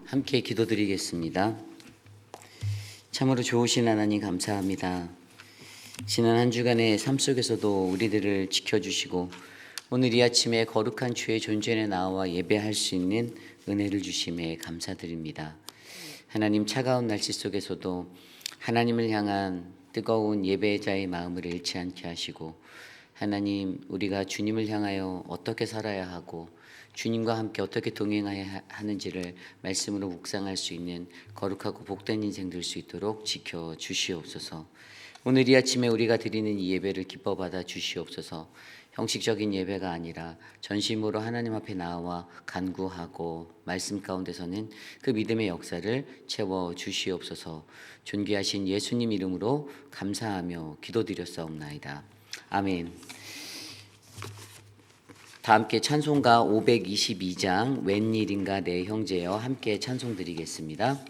함께 기도드리겠습니다. 참으로 좋으신 하나님 감사합니다. 지난 한 주간의 삶 속에서도 우리들을 지켜주시고 오늘 이 아침에 거룩한 주의 존전에 나와 예배할 수 있는 은혜를 주심에 감사드립니다. 하나님, 차가운 날씨 속에서도 하나님을 향한 뜨거운 예배자의 마음을 잃지 않게 하시고, 하나님, 우리가 주님을 향하여 어떻게 살아야 하고 주님과 함께 어떻게 동행해야 하는지를 말씀으로 묵상할 수 있는 거룩하고 복된 인생 될 수 있도록 지켜주시옵소서. 오늘 이 아침에 우리가 드리는 이 예배를 기뻐 받아 주시옵소서. 형식적인 예배가 아니라 전심으로 하나님 앞에 나와 간구하고 말씀 가운데서는 그 믿음의 역사를 채워 주시옵소서. 존귀하신 예수님 이름으로 감사하며 기도드렸사옵나이다. 아멘. 다 함께 찬송가 522장 웬일인가 내 형제여 함께 찬송 드리겠습니다.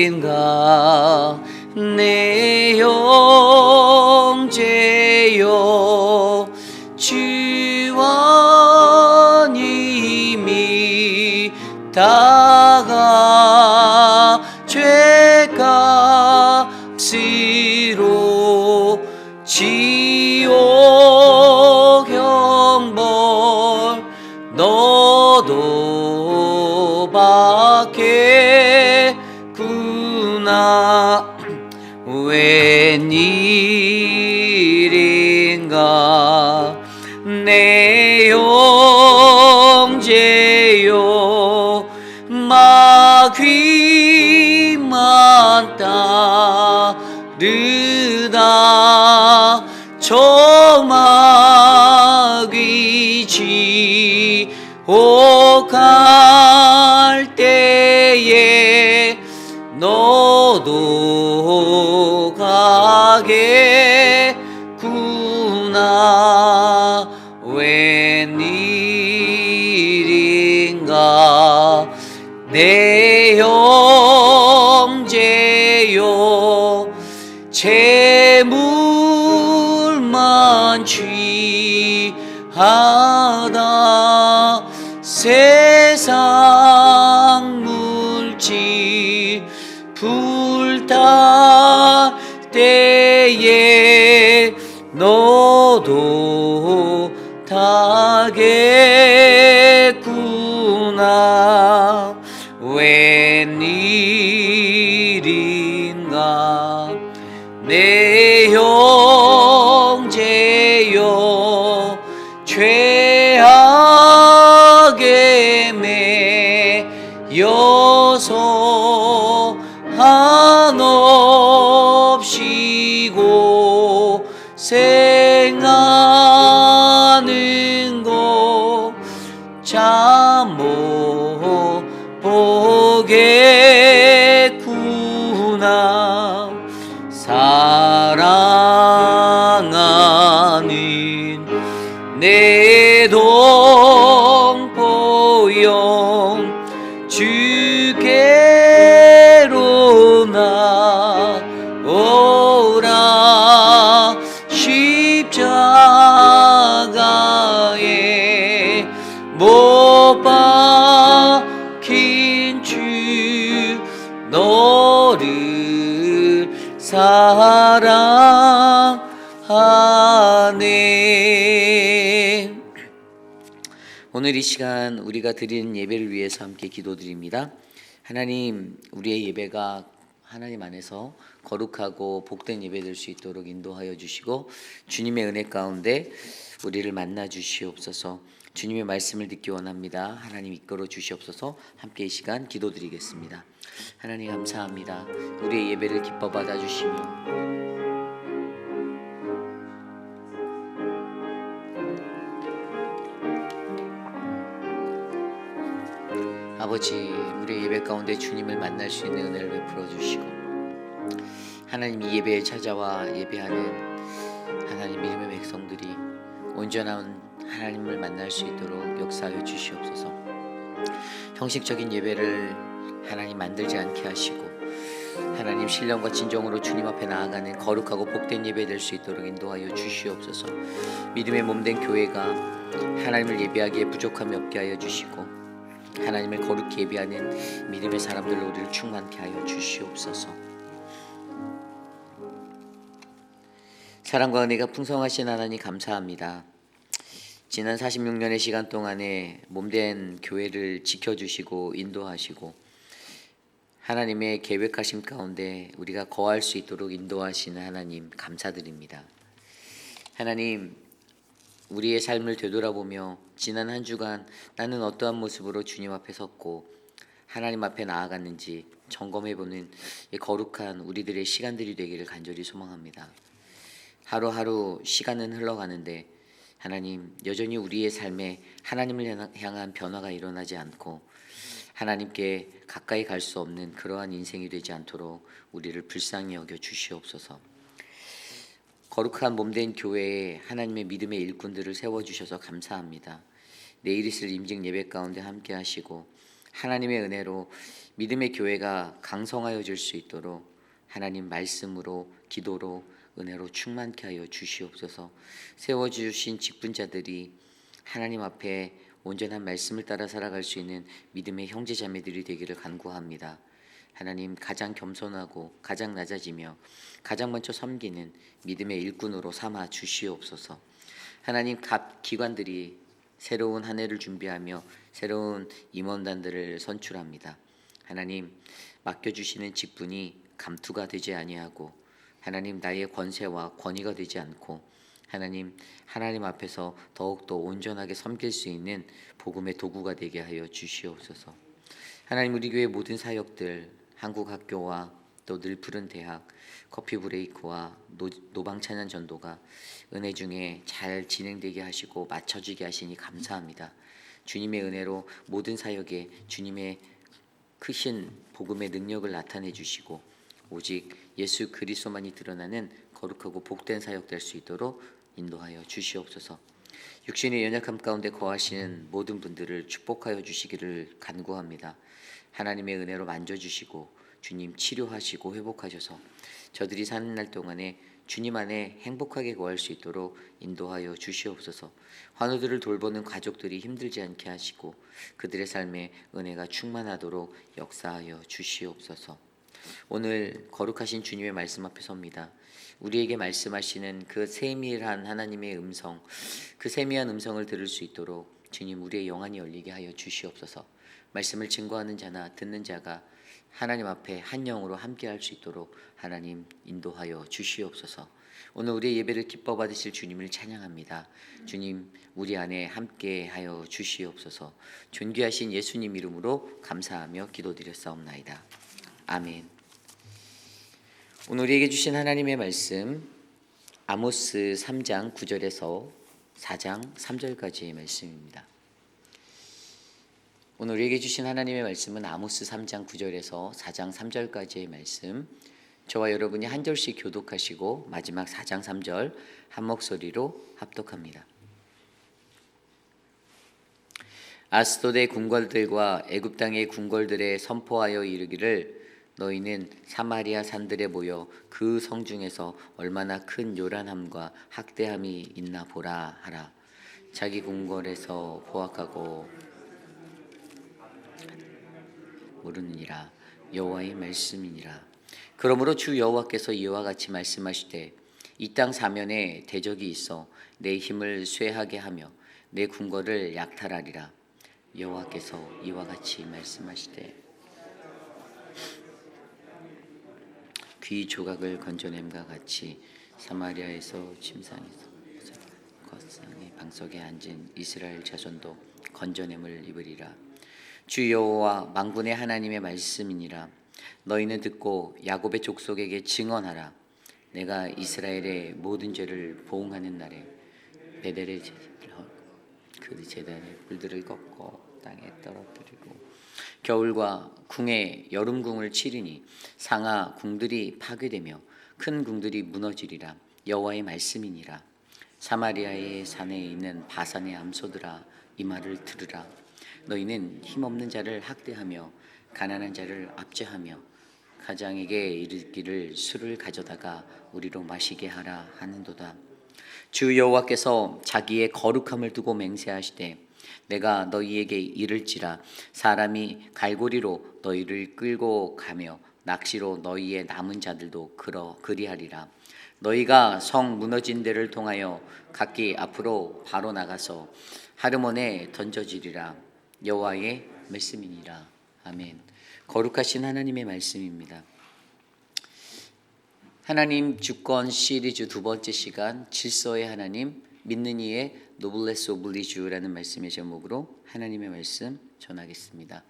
웬일인가 내 형제여 주와 님이 다가 죄값으로 지옥 형벌 너도 받겠구나. 웬일인가 내 형제여 마귀만 따르다 저마귀 지옥 갈 때에 너도 가겠구나. 웬일인가 내 형제여 재물만 취하다 세상 물질 불탈 때에 너도 타겠구나. 웬일인가 내 형제여 죄악에 매여서 한없이 고생하는 것 참 못 보겠구나. 사랑하는 내 동포여 주께로 나오라. 십자가에 못 박힌 주 너를 사랑하네. 오늘 이 시간 우리가 드리는 예배를 위해서 함께 기도드립니다. 하나님, 우리의 예배가 하나님 안에서 거룩하고 복된 예배 될 수 있도록 인도하여 주시고 주님의 은혜 가운데 우리를 만나 주시옵소서. 주님의 말씀을 듣기 원합니다. 하나님 이끌어 주시옵소서. 함께 이 시간 기도드리겠습니다. 하나님 감사합니다. 우리의 예배를 기뻐 받아 주시며 아버지, 우리의 예배 가운데 주님을 만날 수 있는 은혜를 베풀어 주시고 하나님 이 예배에 찾아와 예배하는 하나님 믿음의 백성들이 온전한 하나님을 만날 수 있도록 역사하여 주시옵소서. 형식적인 예배를 하나님 만들지 않게 하시고 하나님 신령과 진정으로 주님 앞에 나아가는 거룩하고 복된 예배 될 수 있도록 인도하여 주시옵소서. 믿음의 몸된 교회가 하나님을 예배하기에 부족함이 없게 하여 주시고 하나님을 거룩히 예배하는 믿음의 사람들로 우리를 충만케 하여 주시옵소서. 사랑과 은혜가 풍성하신 하나님 감사합니다. 지난 46년의 시간 동안에 몸된 교회를 지켜주시고 인도하시고 하나님의 계획하심 가운데 우리가 거할 수 있도록 인도하시는 하나님 감사드립니다. 하나님, 우리의 삶을 되돌아보며 지난 한 주간 나는 어떠한 모습으로 주님 앞에 섰고 하나님 앞에 나아갔는지 점검해보는 거룩한 우리들의 시간들이 되기를 간절히 소망합니다. 하루하루 시간은 흘러가는데 하나님, 여전히 우리의 삶에 하나님을 향한 변화가 일어나지 않고 하나님께 가까이 갈 수 없는 그러한 인생이 되지 않도록 우리를 불쌍히 여겨 주시옵소서. 거룩한 몸된 교회에 하나님의 믿음의 일꾼들을 세워주셔서 감사합니다. 내일 있을 임직 예배 가운데 함께 하시고 하나님의 은혜로 믿음의 교회가 강성하여질 수 있도록 하나님 말씀으로 기도로 은혜로 충만케 하여 주시옵소서. 세워주신 직분자들이 하나님 앞에 온전한 말씀을 따라 살아갈 수 있는 믿음의 형제 자매들이 되기를 간구합니다. 하나님, 가장 겸손하고 가장 낮아지며 가장 먼저 섬기는 믿음의 일꾼으로 삼아 주시옵소서. 하나님, 각 기관들이 새로운 한 해를 준비하며 새로운 임원단들을 선출합니다. 하나님, 맡겨주시는 직분이 감투가 되지 아니하고 하나님, 나의 권세와 권위가 되지 않고 하나님 앞에서 더욱더 온전하게 섬길 수 있는 복음의 도구가 되게 하여 주시옵소서. 하나님, 우리 교회 모든 사역들, 한국학교와 또 늘 푸른 대학, 커피 브레이크와 노방 찬양 전도가 은혜 중에 잘 진행되게 하시고 맞춰지게 하시니 감사합니다. 주님의 은혜로 모든 사역에 주님의 크신 복음의 능력을 나타내 주시고 오직 예수 그리스도만이 드러나는 거룩하고 복된 사역 될 수 있도록 인도하여 주시옵소서. 육신의 연약함 가운데 거하시는 모든 분들을 축복하여 주시기를 간구합니다. 하나님의 은혜로 만져주시고 주님 치료하시고 회복하셔서 저들이 사는 날 동안에 주님 안에 행복하게 거할 수 있도록 인도하여 주시옵소서. 환우들을 돌보는 가족들이 힘들지 않게 하시고 그들의 삶에 은혜가 충만하도록 역사하여 주시옵소서. 오늘 거룩하신 주님의 말씀 앞에 섭니다. 우리에게 말씀하시는 그 세밀한 하나님의 음성, 그 세미한 음성을 들을 수 있도록 주님 우리의 영안이 열리게 하여 주시옵소서. 말씀을 증거하는 자나 듣는 자가 하나님 앞에 한 영으로 함께할 수 있도록 하나님 인도하여 주시옵소서. 오늘 우리의 예배를 기뻐 받으실 주님을 찬양합니다. 주님 우리 안에 함께하여 주시옵소서. 존귀하신 예수님 이름으로 감사하며 기도드렸사옵나이다. 아멘. 오늘 우리에게 주신 하나님의 말씀 아모스 3장 9절에서 4장 3절까지의 말씀입니다. 오늘 우리에게 주신 하나님의 말씀은 아모스 3장 9절에서 4장 3절까지의 말씀, 저와 여러분이 한 절씩 교독하시고 마지막 4장 3절 한 목소리로 합독합니다. 아스돗의 궁궐들과 애굽 땅의 궁궐들에 선포하여 이르기를 너희는 사마리아 산들에 모여 그 성중에서 얼마나 큰 요란함과 학대함이 있나 보라 하라. 자기 궁궐에서 포악하고 모르느니라. 여호와의 말씀이니라. 그러므로 주 여호와께서 이와 같이 말씀하시되 이 땅 사면에 대적이 있어 내 힘을 쇠하게 하며 내 궁궐을 약탈하리라. 여호와께서 이와 같이 말씀하시되 귀 조각을 건져냄과 같이 사마리아에서 침상에서 겉상의 방석에 앉은 이스라엘 자손도 건져냄을 입으리라. 주 여호와 만군의 하나님의 말씀이니라. 너희는 듣고 야곱의 족속에게 증언하라. 내가 이스라엘의 모든 죄를 보응하는 날에 베델의 그 제단의 불들을 꺾고 땅에 떨어뜨리고 겨울과 궁에 여름궁을 치르니 상하 궁들이 파괴되며 큰 궁들이 무너지리라. 여호와의 말씀이니라. 사마리아의 산에 있는 바산의 암소들아 이 말을 들으라. 너희는 힘없는 자를 학대하며 가난한 자를 압제하며 가장에게 이르기를 술을 가져다가 우리로 마시게 하라 하는도다. 주 여호와께서 자기의 거룩함을 두고 맹세하시되 내가 너희에게 이를지라 사람이 갈고리로 너희를 끌고 가며 낚시로 너희의 남은 자들도 그리하리라. 너희가 성 무너진 데를 통하여 각기 앞으로 바로 나가서 하르몬에 던져지리라. 여호와의 말씀이니라. 아멘. 거룩하신 하나님의 말씀입니다. 하나님 주권 시리즈 두 번째 시간 질서의 하나님 믿는 이의 노블레스 오블리주라는 말씀의 제목으로 하나님의 말씀 전하겠습니다.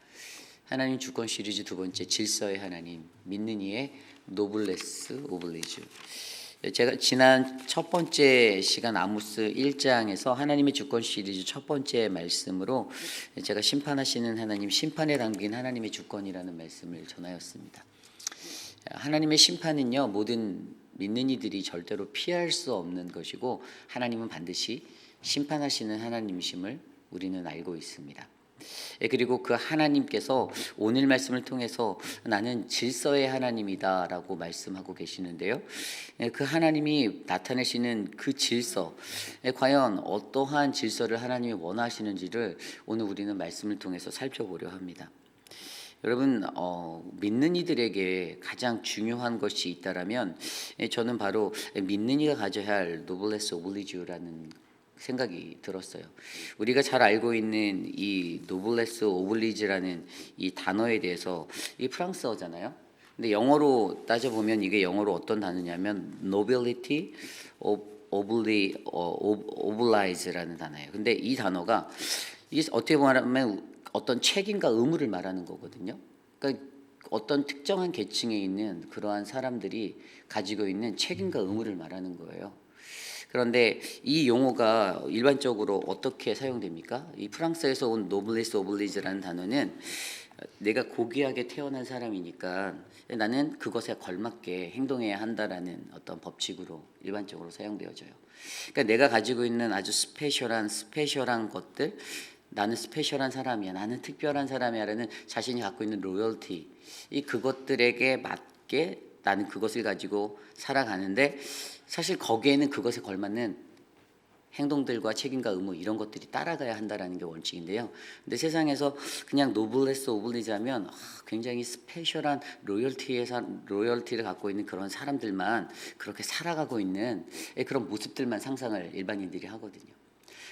하나님 주권 시리즈 두 번째 질서의 하나님 믿는 이의 노블레스 오블리주. 제가 지난 첫 번째 시간 아모스 1장에서 하나님의 주권 시리즈 첫 번째 말씀으로 제가 심판하시는 하나님, 심판에 담긴 하나님의 주권이라는 말씀을 전하였습니다. 하나님의 심판은요, 모든 믿는 이들이 절대로 피할 수 없는 것이고 하나님은 반드시 심판하시는 하나님이심을 우리는 알고 있습니다. 그리고 그 하나님께서 오늘 말씀을 통해서 나는 질서의 하나님이다 라고 말씀하고 계시는데요, 그 하나님이 나타내시는 그 질서, 과연 어떠한 질서를 하나님이 원하시는지를 오늘 우리는 말씀을 통해서 살펴보려 합니다. 여러분, 믿는 이들에게 가장 중요한 것이 있다라면 저는 바로 믿는 이가 가져야 할 노블레스 오블리주라는 생각이 들었어요. 우리가 잘 알고 있는 이 노블레스 오블리지라는 이 단어에 대해서, 이 프랑스어잖아요. 근데 영어로 따져보면 이게 영어로 어떤 단어냐면 nobility oblige라는 단어예요. 근데 이 단어가 이게 어떻게 보면 어떤 책임과 의무를 말하는 거거든요. 그러니까 어떤 특정한 계층에 있는 그러한 사람들이 가지고 있는 책임과 의무를 말하는 거예요. 그런데 이 용어가 일반적으로 어떻게 사용됩니까? 이 프랑스에서 온 노블레스 오블리즈라는 단어는 내가 고귀하게 태어난 사람이니까 나는 그것에 걸맞게 행동해야 한다라는 어떤 법칙으로 일반적으로 사용되어져요. 그러니까 내가 가지고 있는 아주 스페셜한 것들, 나는 스페셜한 사람이야, 나는 특별한 사람이야라는 자신이 갖고 있는 로열티, 이 그것들에게 맞게 나는 그것을 가지고 살아가는데, 사실 거기에는 그것에 걸맞는 행동들과 책임과 의무 이런 것들이 따라가야 한다라는 게 원칙인데요. 근데 세상에서 그냥 노블레스 오블리지하면 굉장히 스페셜한 로열티를 갖고 있는 그런 사람들만 그렇게 살아가고 있는 그런 모습들만 상상을 일반인들이 하거든요.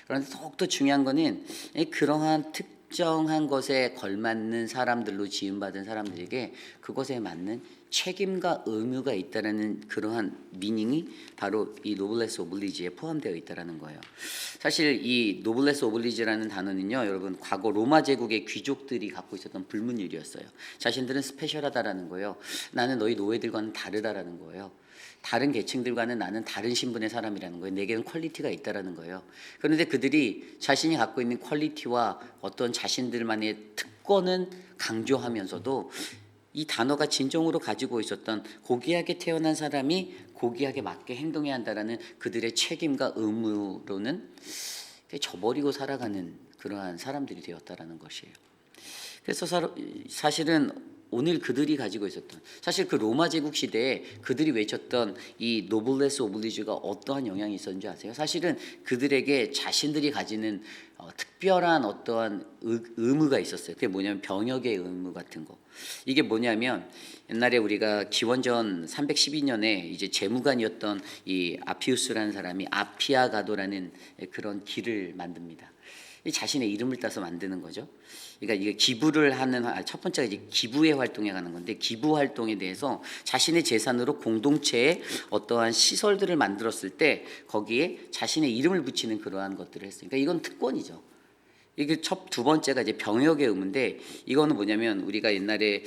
그런데 더욱더 중요한 거는 그러한 특정한 것에 걸맞는 사람들로 지음받은 사람들에게 그것에 맞는 책임과 의무가 있다라는 그러한 미닝이 바로 이 노블레스 오블리지에 포함되어 있다라는 거예요. 사실 이 노블레스 오블리지라는 단어는요, 여러분, 과거 로마 제국의 귀족들이 갖고 있었던 불문율이었어요. 자신들은 스페셜하다라는 거예요. 나는 너희 노예들과는 다르다라는 거예요. 다른 계층들과는 나는 다른 신분의 사람이라는 거예요. 내게는 퀄리티가 있다라는 거예요. 그런데 그들이 자신이 갖고 있는 퀄리티와 어떤 자신들만의 특권은 강조하면서도 이 단어가 진정으로 가지고 있었던 고귀하게 태어난 사람이 고귀하게 맞게 행동해야 한다라는 그들의 책임과 의무로는 저버리고 살아가는 그러한 사람들이 되었다라는 것이에요. 그래서 사실은 오늘 그들이 가지고 있었던, 사실 그 로마 제국 시대에 그들이 외쳤던 이 노블레스 오블리주가 어떠한 영향이 있었는지 아세요? 사실은 그들에게 자신들이 가지는 특별한 어떠한 의무가 있었어요. 그게 뭐냐면 병역의 의무 같은 거. 이게 뭐냐면 옛날에 우리가 기원전 312년에 이제 재무관이었던 이 아피우스라는 사람이 아피아가도라는 그런 길을 만듭니다. 자신의 이름을 따서 만드는 거죠. 그러니까 이게 기부를 하는, 첫 번째가 이제 기부의 활동에 가는 건데, 기부 활동에 대해서 자신의 재산으로 공동체에 어떠한 시설들을 만들었을 때 거기에 자신의 이름을 붙이는 그러한 것들을 했어요. 그러니까 이건 특권이죠. 이게 두 번째가 이제 병역의 의무인데, 이거는 뭐냐면 우리가 옛날에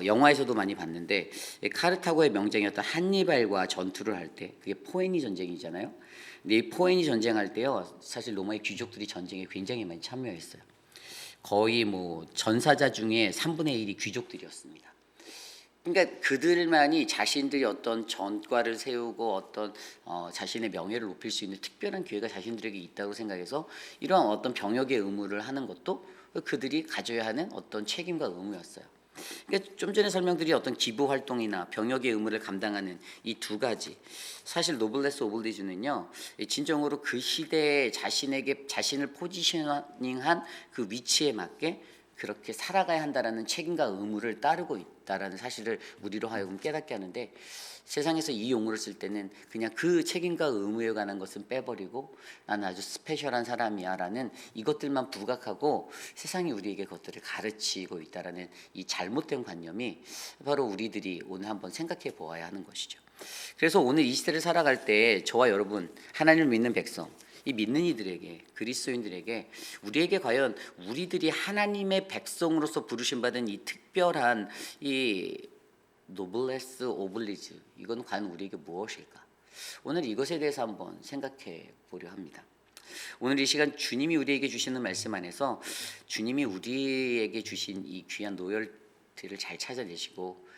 영화에서도 많이 봤는데, 카르타고의 명장이었던 한니발과 전투를 할 때, 그게 포에니 전쟁이잖아요. 근데 이 포에니 전쟁할 때요, 사실 로마의 귀족들이 전쟁에 굉장히 많이 참여했어요. 거의 뭐 전사자 중에 3분의 1이 귀족들이었습니다. 그러니까 그들만이 자신들이 어떤 전과를 세우고 어떤 자신의 명예를 높일 수 있는 특별한 기회가 자신들에게 있다고 생각해서 이러한 어떤 병역의 의무를 하는 것도 그들이 가져야 하는 어떤 책임과 의무였어요. 그러니까 좀 전에 설명드린 어떤 기부 활동이나 병역의 의무를 감당하는 이 두 가지, 사실 노블레스 오블리주는요 진정으로 그 시대에 자신에게 자신을 포지셔닝한 그 위치에 맞게 그렇게 살아가야 한다라는 책임과 의무를 따르고 있다라는 사실을 우리로 하여금 깨닫게 하는데, 세상에서 이 용어를 쓸 때는 그냥 그 책임과 의무에 관한 것은 빼버리고 나는 아주 스페셜한 사람이야 라는 이것들만 부각하고 세상이 우리에게 그것들을 가르치고 있다라는 이 잘못된 관념이 바로 우리들이 오늘 한번 생각해 보아야 하는 것이죠. 그래서 오늘 이 시대를 살아갈 때 저와 여러분, 하나님을 믿는 백성, 이 믿는 이들에게, 그리스도인들에게 우리에게 과연 우리들이 하나님의 백성으로서 부르심 받은 이 특별한 이 노블레스 오블리즈, 이건 과연 우리에게 무엇일까? 오늘 이것에 대해서 한번 생각해 보려 합니다. 오늘 이 시간 주님이 우리에게 주시는 말씀 안에서 주님이 우리에게 주신 이 귀한 노열들을 잘 찾아내시고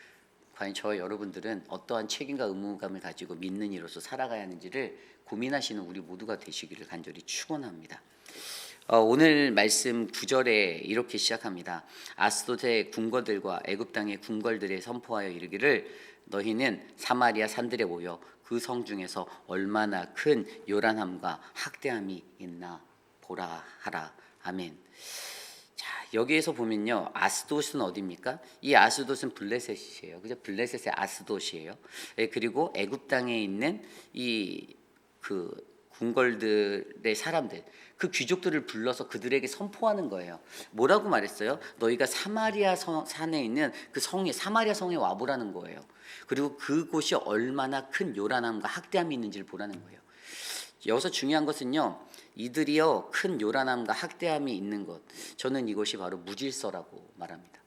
과연 저와 여러분들은 어떠한 책임과 의무감을 가지고 믿는 이로서 살아가야 하는지를 고민하시는 우리 모두가 되시기를 간절히 축원합니다. 오늘 말씀 9절에 이렇게 시작합니다. 아스돗의 궁궐들과 애굽 땅의 궁궐들에 선포하여 이르기를 너희는 사마리아 산들에 모여 그 성 중에서 얼마나 큰 요란함과 학대함이 있나 보라 하라. 아멘. 자, 여기에서 보면요, 아스돗은 어디입니까? 이 아스돗은 블레셋이에요. 그죠? 블레셋의 아스돗이에요. 그리고 애굽 땅에 있는 이 그 궁궐들의 사람들, 그 귀족들을 불러서 그들에게 선포하는 거예요. 뭐라고 말했어요? 너희가 사마리아 산에 있는 그 성에, 사마리아 성에 와보라는 거예요. 그리고 그곳이 얼마나 큰 요란함과 학대함이 있는지를 보라는 거예요. 여기서 중요한 것은요, 이들이요 큰 요란함과 학대함이 있는 것, 저는 이것이 바로 무질서라고 말합니다.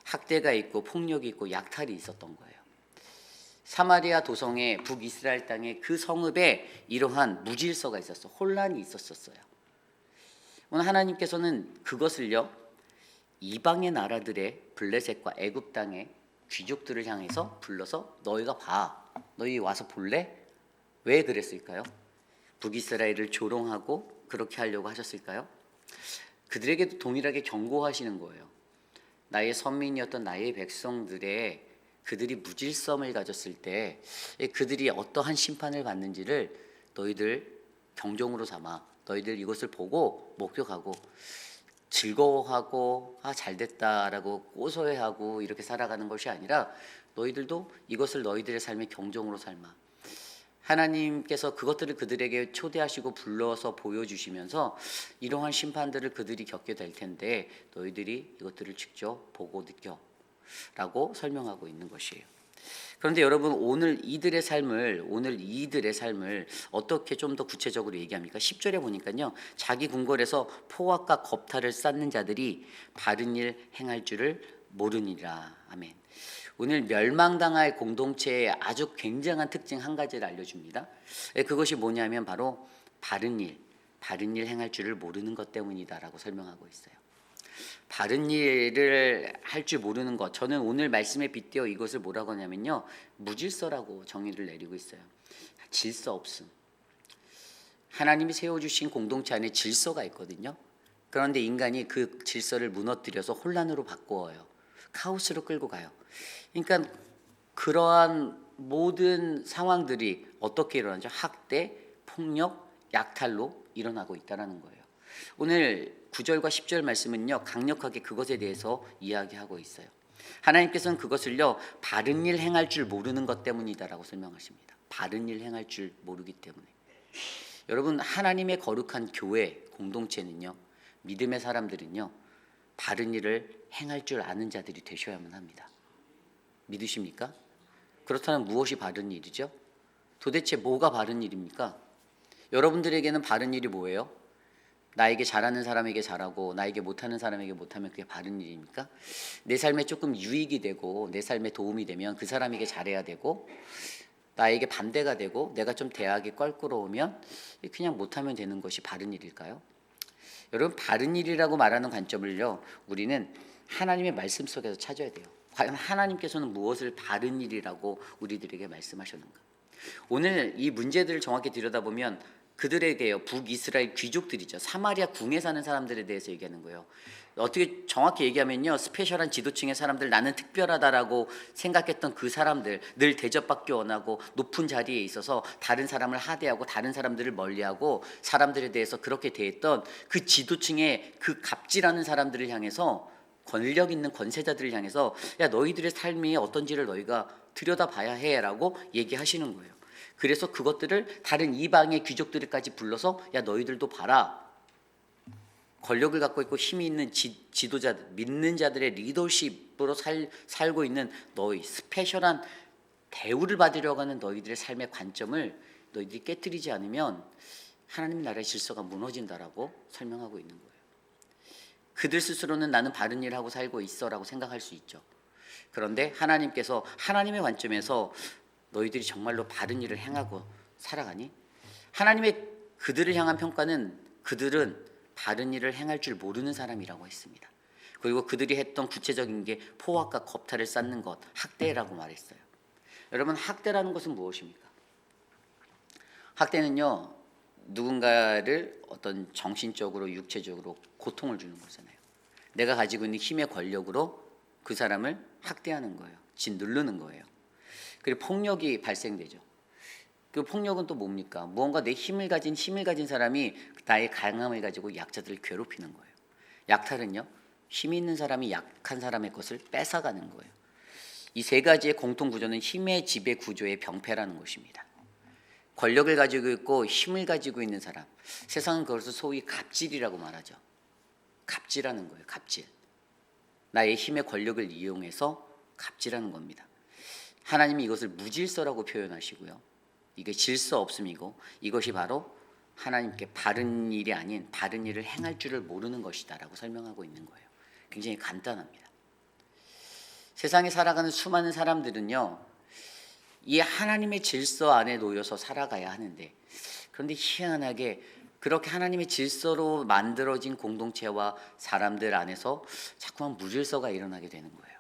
학대가 있고 폭력이 있고 약탈이 있었던 거예요. 사마리아 도성의 북이스라엘 땅의 그 성읍에 이러한 무질서가 있었어, 혼란이 있었어요. 오늘 하나님께서는 그것을요 이방의 나라들의 블레셋과 애굽 땅의 귀족들을 향해서 불러서 너희가 봐, 너희 와서 볼래? 왜 그랬을까요? 북이스라엘을 조롱하고 그렇게 하려고 하셨을까요? 그들에게도 동일하게 경고하시는 거예요. 나의 선민이었던 나의 백성들의 그들이 무질서함을 가졌을 때 그들이 어떠한 심판을 받는지를 너희들 경종으로 삼아 너희들 이것을 보고 목격하고 즐거워하고 잘됐다라고 고소해하고 이렇게 살아가는 것이 아니라 너희들도 이것을 너희들의 삶의 경종으로 삼아 하나님께서 그것들을 그들에게 초대하시고 불러서 보여주시면서 이러한 심판들을 그들이 겪게 될 텐데 너희들이 이것들을 직접 보고 느껴 라고 설명하고 있는 것이에요. 그런데 여러분, 오늘 이들의 삶을 어떻게 좀 더 구체적으로 얘기합니까? 10절에 보니까요, 자기 궁궐에서 포악과 겁탈을 쌓는 자들이 바른 일 행할 줄을 모르니라. 아멘. 오늘 멸망당할 공동체의 아주 굉장한 특징 한 가지를 알려줍니다. 그것이 뭐냐면 바로 바른 일 행할 줄을 모르는 것 때문이다라고 설명하고 있어요. 바른 일을 할 줄 모르는 것, 저는 오늘 말씀에 빗대어 이것을 뭐라고 하냐면요, 무질서라고 정의를 내리고 있어요. 질서 없음. 하나님이 세워주신 공동체 안에 질서가 있거든요. 그런데 인간이 그 질서를 무너뜨려서 혼란으로 바꾸어요. 카오스로 끌고 가요. 그러니까 그러한 모든 상황들이 어떻게 일어나죠? 학대, 폭력, 약탈로 일어나고 있다는 거예요. 오늘 9절과 10절 말씀은요, 강력하게 그것에 대해서 이야기하고 있어요. 하나님께서는 그것을요, 바른 일 행할 줄 모르는 것 때문이다라고 설명하십니다. 바른 일 행할 줄 모르기 때문에. 여러분, 하나님의 거룩한 교회 공동체는요, 믿음의 사람들은요, 바른 일을 행할 줄 아는 자들이 되셔야만 합니다. 믿으십니까? 그렇다면 무엇이 바른 일이죠? 도대체 뭐가 바른 일입니까? 여러분들에게는 바른 일이 뭐예요? 나에게 잘하는 사람에게 잘하고 나에게 못하는 사람에게 못하면 그게 바른 일입니까? 내 삶에 조금 유익이 되고 내 삶에 도움이 되면 그 사람에게 잘해야 되고, 나에게 반대가 되고 내가 좀 대학에 껄끄러우면 그냥 못하면 되는 것이 바른 일일까요? 여러분, 바른 일이라고 말하는 관점을요, 우리는 하나님의 말씀 속에서 찾아야 돼요. 과연 하나님께서는 무엇을 바른 일이라고 우리들에게 말씀하셨는가? 오늘 이 문제들을 정확히 들여다보면 그들에게요, 북이스라엘 귀족들이죠. 사마리아 궁에 사는 사람들에 대해서 얘기하는 거예요. 어떻게 정확히 얘기하면요, 스페셜한 지도층의 사람들, 나는 특별하다라고 생각했던 그 사람들, 늘 대접받기 원하고 높은 자리에 있어서 다른 사람을 하대하고 다른 사람들을 멀리하고 사람들에 대해서 그렇게 대했던 그 지도층의 그 갑질하는 사람들을 향해서, 권력 있는 권세자들을 향해서 야, 너희들의 삶이 어떤지를 너희가 들여다봐야 해라고 얘기하시는 거예요. 그래서 그것들을 다른 이방의 귀족들까지 불러서 야, 너희들도 봐라. 권력을 갖고 있고 힘이 있는 지도자들, 믿는 자들의 리더십으로 살고 있는 너희, 스페셜한 대우를 받으려고 하는 너희들의 삶의 관점을 너희들이 깨뜨리지 않으면 하나님 나라의 질서가 무너진다라고 설명하고 있는 거예요. 그들 스스로는 나는 바른 일을 하고 살고 있어라고 생각할 수 있죠. 그런데 하나님께서 하나님의 관점에서 너희들이 정말로 바른 일을 행하고 살아가니? 하나님의 그들을 향한 평가는 그들은 바른 일을 행할 줄 모르는 사람이라고 했습니다. 그리고 그들이 했던 구체적인 게 포악과 겁탈을 쌓는 것, 학대라고 말했어요. 여러분, 학대라는 것은 무엇입니까? 학대는요, 누군가를 어떤 정신적으로 육체적으로 고통을 주는 거잖아요. 내가 가지고 있는 힘의 권력으로 그 사람을 학대하는 거예요. 짓누르는 거예요. 그리고 폭력이 발생되죠. 그 폭력은 또 뭡니까? 무언가 내 힘을 가진 사람이 나의 강함을 가지고 약자들을 괴롭히는 거예요. 약탈은요, 힘 있는 사람이 약한 사람의 것을 뺏어가는 거예요. 이 세 가지의 공통 구조는 힘의 지배 구조의 병폐라는 것입니다. 권력을 가지고 있고 힘을 가지고 있는 사람, 세상은 그것을 소위 갑질이라고 말하죠. 갑질하는 거예요. 갑질. 나의 힘의 권력을 이용해서 갑질하는 겁니다. 하나님이 이것을 무질서라고 표현하시고요. 이게 질서 없음이고 이것이 바로 하나님께 바른 일이 아닌 바른 일을 행할 줄을 모르는 것이다라고 설명하고 있는 거예요. 굉장히 간단합니다. 세상에 살아가는 수많은 사람들은요, 이 하나님의 질서 안에 놓여서 살아가야 하는데, 그런데 희한하게 그렇게 하나님의 질서로 만들어진 공동체와 사람들 안에서 자꾸만 무질서가 일어나게 되는 거예요.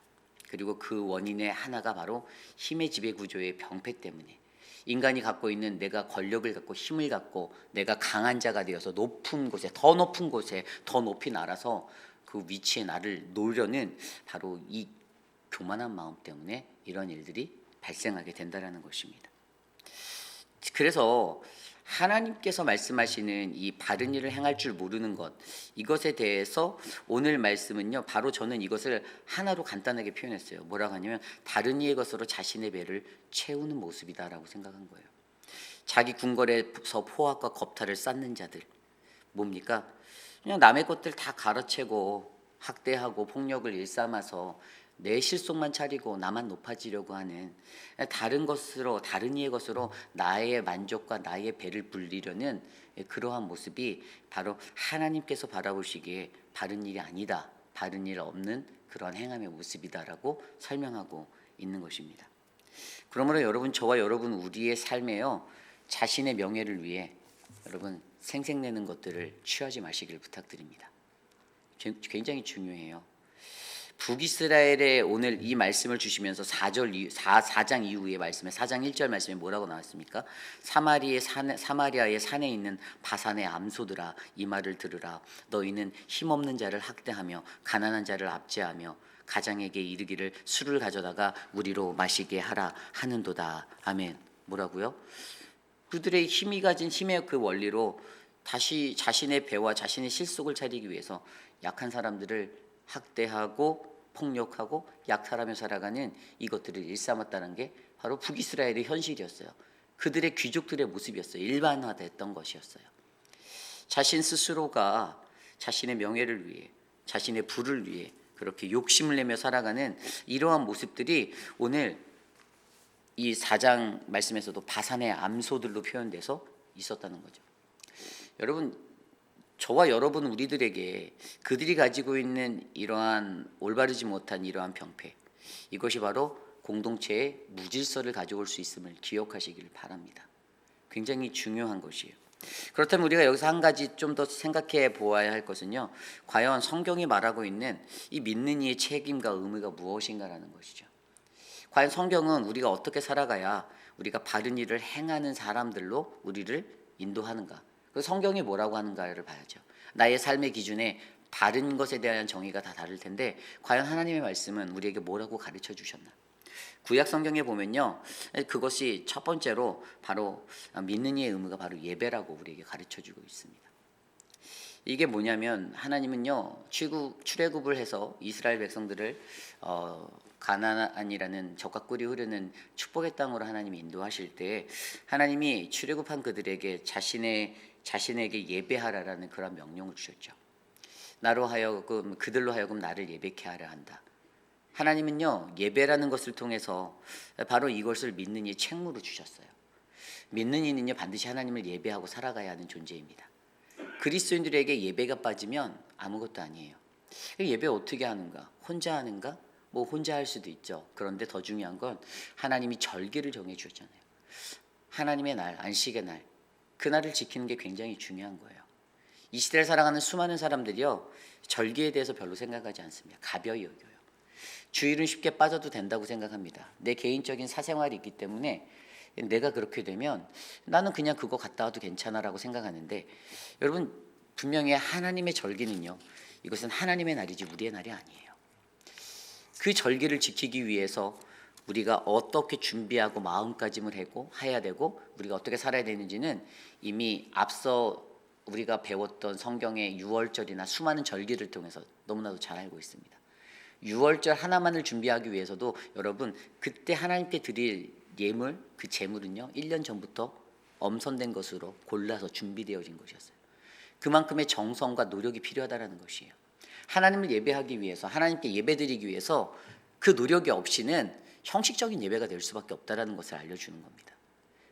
그리고 그 원인의 하나가 바로 힘의 지배 구조의 병폐 때문에, 인간이 갖고 있는 내가 권력을 갖고 힘을 갖고 내가 강한 자가 되어서 높은 곳에 더 높이 날아서 그 위치에 나를 놓으려는 바로 이 교만한 마음 때문에 이런 일들이 발생하게 된다는 것입니다. 그래서 하나님께서 말씀하시는 이 바른 일을 행할 줄 모르는 것, 이것에 대해서 오늘 말씀은요, 바로 저는 이것을 하나로 간단하게 표현했어요. 뭐라고 하냐면 다른 이의 것으로 자신의 배를 채우는 모습이다라고 생각한 거예요. 자기 궁궐에서 포악과 겁탈을 쌓는 자들, 뭡니까? 그냥 남의 것들 다 가로채고 학대하고 폭력을 일삼아서 내 실속만 차리고 나만 높아지려고 하는, 다른 이의 것으로 나의 만족과 나의 배를 불리려는 그러한 모습이 바로 하나님께서 바라보시기에 바른 일이 아니다, 바른 일 없는 그런 행함의 모습이다라고 설명하고 있는 것입니다. 그러므로 여러분, 저와 여러분 우리의 삶에요, 자신의 명예를 위해 여러분 생색내는 것들을 취하지 마시길 부탁드립니다. 굉장히 중요해요. 북이스라엘에 오늘 이 말씀을 주시면서 4장 이후의 말씀에, 4장 1절 말씀에 뭐라고 나왔습니까? 사마리아의 산에 있는 바산의 암소들아, 이 말을 들으라. 너희는 힘없는 자를 학대하며 가난한 자를 압제하며 가장에게 이르기를 술을 가져다가 우리로 마시게 하라 하는도다. 아멘. 뭐라고요? 그들의 힘이 가진 힘의 그 원리로 다시 자신의 배와 자신의 실속을 차리기 위해서 약한 사람들을 학대하고 폭력하고 약탈하며 살아가는 이것들을 일삼았다는 게 바로 북이스라엘의 현실이었어요. 그들의 귀족들의 모습이었어요. 일반화됐던 것이었어요. 자신 스스로가 자신의 명예를 위해, 자신의 부를 위해 그렇게 욕심을 내며 살아가는 이러한 모습들이 오늘 이 4장 말씀에서도 바산의 암소들로 표현돼서 있었다는 거죠. 여러분, 저와 여러분 우리들에게 그들이 가지고 있는 이러한 올바르지 못한 이러한 병폐, 이것이 바로 공동체의 무질서를 가져올 수 있음을 기억하시길 바랍니다. 굉장히 중요한 것이에요. 그렇다면 우리가 여기서 한 가지 좀 더 생각해 보아야 할 것은요, 과연 성경이 말하고 있는 이 믿는 이의 책임과 의무가 무엇인가라는 것이죠. 과연 성경은 우리가 어떻게 살아가야 우리가 바른 일을 행하는 사람들로 우리를 인도하는가? 그 성경이 뭐라고 하는가를 봐야죠. 나의 삶의 기준에 바른 것에 대한 정의가 다 다를 텐데 과연 하나님의 말씀은 우리에게 뭐라고 가르쳐 주셨나? 구약 성경에 보면요, 그것이 첫 번째로 바로 믿는 이의 의무가 바로 예배라고 우리에게 가르쳐 주고 있습니다. 이게 뭐냐면 하나님은요 출애굽을 해서 이스라엘 백성들을 가나안이라는 적과 꿀이 흐르는 축복의 땅으로 하나님이 인도하실 때 하나님이 출애굽한 그들에게 자신에게 예배하라라는 그런 명령을 주셨죠. 나로 하여금 그들로 하여금 나를 예배케 하려 한다. 하나님은요 예배라는 것을 통해서 바로 이것을 믿는 이의 책무로 주셨어요. 믿는 이는요 반드시 하나님을 예배하고 살아가야 하는 존재입니다. 그리스도인들에게 예배가 빠지면 아무것도 아니에요. 예배 어떻게 하는가? 혼자 하는가? 뭐 혼자 할 수도 있죠. 그런데 더 중요한 건 하나님이 절기를 정해 주셨잖아요. 하나님의 날, 안식의 날, 그날을 지키는 게 굉장히 중요한 거예요. 이 시대를 살아가는 수많은 사람들이요 절기에 대해서 별로 생각하지 않습니다. 가벼이 여겨요. 주일은 쉽게 빠져도 된다고 생각합니다. 내 개인적인 사생활이 있기 때문에 내가 그렇게 되면 나는 그냥 그거 갔다 와도 괜찮아라고 생각하는데 여러분 분명히 하나님의 절기는요 이것은 하나님의 날이지 우리의 날이 아니에요. 그 절기를 지키기 위해서 우리가 어떻게 준비하고 마음가짐을 하고 해야 되고 우리가 어떻게 살아야 되는지는 이미 앞서 우리가 배웠던 성경의 유월절이나 수많은 절기를 통해서 너무나도 잘 알고 있습니다. 유월절 하나만을 준비하기 위해서도 여러분 그때 하나님께 드릴 예물, 그 제물은요 1년 전부터 엄선된 것으로 골라서 준비되어진 것이었어요. 그만큼의 정성과 노력이 필요하다는 것이에요. 하나님을 예배하기 위해서 하나님께 예배드리기 위해서 그 노력이 없이는 형식적인 예배가 될 수밖에 없다는 것을 알려주는 겁니다.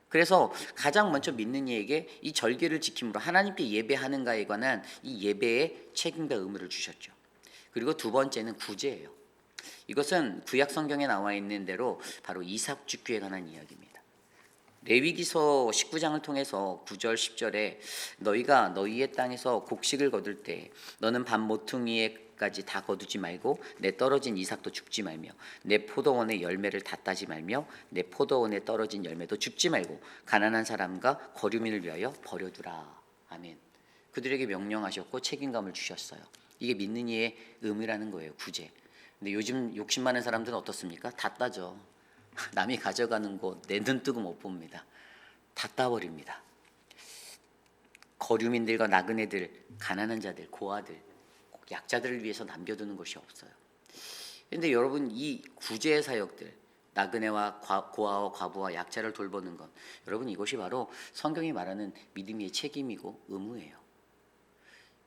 그래서 가장 먼저 믿는 이에게 이 절기를 지킴으로 하나님께 예배하는가에 관한 이 예배의 책임과 의무를 주셨죠. 그리고 두 번째는 구제예요. 이것은 구약 성경에 나와 있는 대로 바로 이삭 죽기에 관한 이야기입니다. 레위기서 19장을 통해서 9절 10절에 너희가 너희의 땅에서 곡식을 거둘 때 너는 반 모퉁이에까지 다 거두지 말고 내 떨어진 이삭도 줍지 말며 내 포도원의 열매를 다 따지 말며 내 포도원에 떨어진 열매도 줍지 말고 가난한 사람과 거류민을 위하여 버려두라. 아멘. 그들에게 명령하셨고 책임감을 주셨어요. 이게 믿는 이의 의무라는 거예요. 구제. 근데 요즘 욕심 많은 사람들은 어떻습니까? 다 따죠. 남이 가져가는 거 내 눈 뜨고 못 봅니다. 다 따버립니다. 거류민들과 나그네들, 가난한 자들, 고아들, 약자들을 위해서 남겨두는 것이 없어요. 그런데 여러분 이 구제 사역들, 나그네와 고아와 과부와 약자를 돌보는 것, 여러분 이것이 바로 성경이 말하는 믿음의 책임이고 의무예요.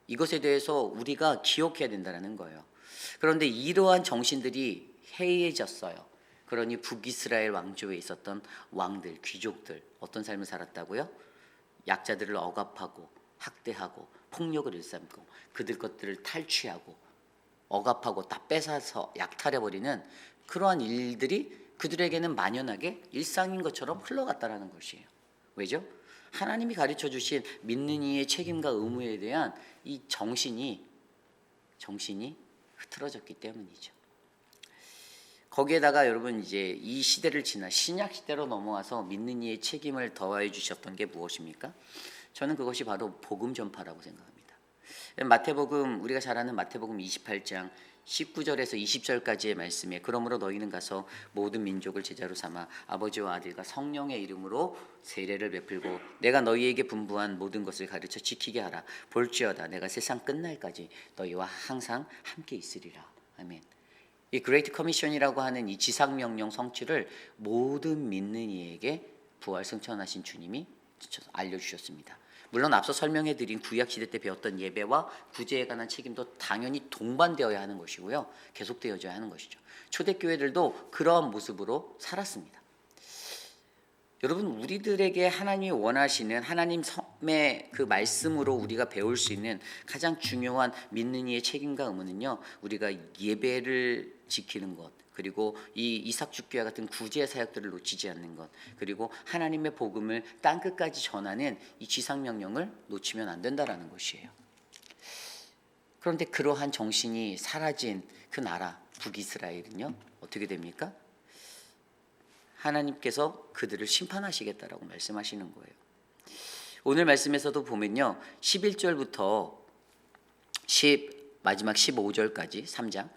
이것에 대해서 우리가 기억해야 된다는 거예요. 그런데 이러한 정신들이 해이해졌어요. 그러니 북이스라엘 왕조에 있었던 왕들, 귀족들 어떤 삶을 살았다고요? 약자들을 억압하고 학대하고 폭력을 일삼고 그들 것들을 탈취하고 억압하고 다 뺏어서 약탈해버리는 그러한 일들이 그들에게는 만연하게 일상인 것처럼 흘러갔다라는 것이에요. 왜죠? 하나님이 가르쳐 주신 믿는 이의 책임과 의무에 대한 이 정신이 흐트러졌기 때문이죠. 거기에다가 여러분 이제 이 시대를 지나 신약 시대로 넘어와서 믿는 이의 책임을 더해 주셨던 게 무엇입니까? 저는 그것이 바로 복음 전파라고 생각합니다. 마태복음 우리가 잘 아는 마태복음 28장 19절에서 20절까지의 말씀에 그러므로 너희는 가서 모든 민족을 제자로 삼아 아버지와 아들과 성령의 이름으로 세례를 베풀고 내가 너희에게 분부한 모든 것을 가르쳐 지키게 하라. 볼지어다 내가 세상 끝날까지 너희와 항상 함께 있으리라. 아멘. 이 그레이트 커미션이라고 하는 이 지상명령 성취를 모든 믿는 이에게 부활 승천하신 주님이 알려주셨습니다. 물론 앞서 설명해드린 구약시대 때 배웠던 예배와 구제에 관한 책임도 당연히 동반되어야 하는 것이고요. 계속되어져야 하는 것이죠. 초대교회들도 그러한 모습으로 살았습니다. 여러분 우리들에게 하나님이 원하시는 하나님의 그 말씀으로 우리가 배울 수 있는 가장 중요한 믿는 이의 책임과 의무는요. 우리가 예배를 지키는 것 그리고 이 이삭 죽기와 같은 구제 사역들을 놓치지 않는 것 그리고 하나님의 복음을 땅끝까지 전하는 이 지상명령을 놓치면 안 된다라는 것이에요. 그런데 그러한 정신이 사라진 그 나라 북이스라엘은요. 어떻게 됩니까? 하나님께서 그들을 심판하시겠다라고 말씀하시는 거예요. 오늘 말씀에서도 보면요, 11절부터 마지막 15절까지 3장,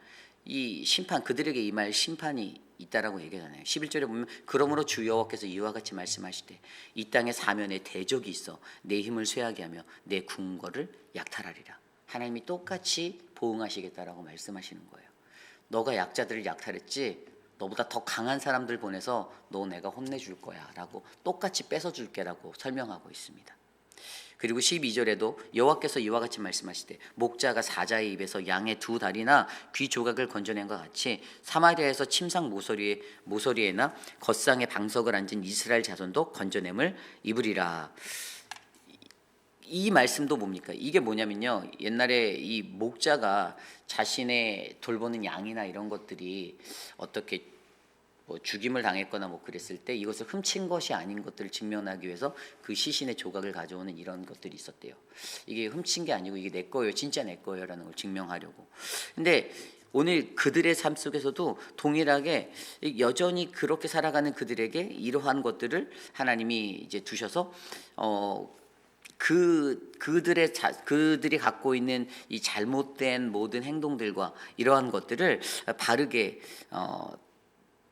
이 심판, 그들에게 임할 심판이 있다라고 얘기하잖아요. 11절에 보면 그러므로 주 여호와께서 이와 같이 말씀하시되 이 땅의 사면에 대적이 있어 내 힘을 쇠하게 하며 내 궁궐을 약탈하리라. 하나님이 똑같이 보응하시겠다라고 말씀하시는 거예요. 너가 약자들을 약탈했지, 너보다 더 강한 사람들 보내서 너 내가 혼내줄 거야 라고, 똑같이 뺏어줄게 라고 설명하고 있습니다. 그리고 12절에도 여호와께서 이와 같이 말씀하시되 목자가 사자의 입에서 양의 두 다리나 귀 조각을 건져낸 것 같이 사마리아에서 침상 모서리에나 겉상에 방석을 앉은 이스라엘 자손도 건져냄을 입으리라. 이 말씀도 뭡니까? 이게 뭐냐면요, 옛날에 이 목자가 자신의 돌보는 양이나 이런 것들이 어떻게 뭐 죽임을 당했거나 뭐 그랬을 때 이것을 훔친 것이 아닌 것들을 증명하기 위해서 그 시신의 조각을 가져오는 이런 것들이 있었대요. 이게 훔친 게 아니고 이게 내 거예요, 진짜 내 거예요라는 걸 증명하려고. 근데 오늘 그들의 삶 속에서도 동일하게 여전히 그렇게 살아가는 그들에게 이러한 것들을 하나님이 이제 두셔서 그들이 갖고 있는 이 잘못된 모든 행동들과 이러한 것들을 바르게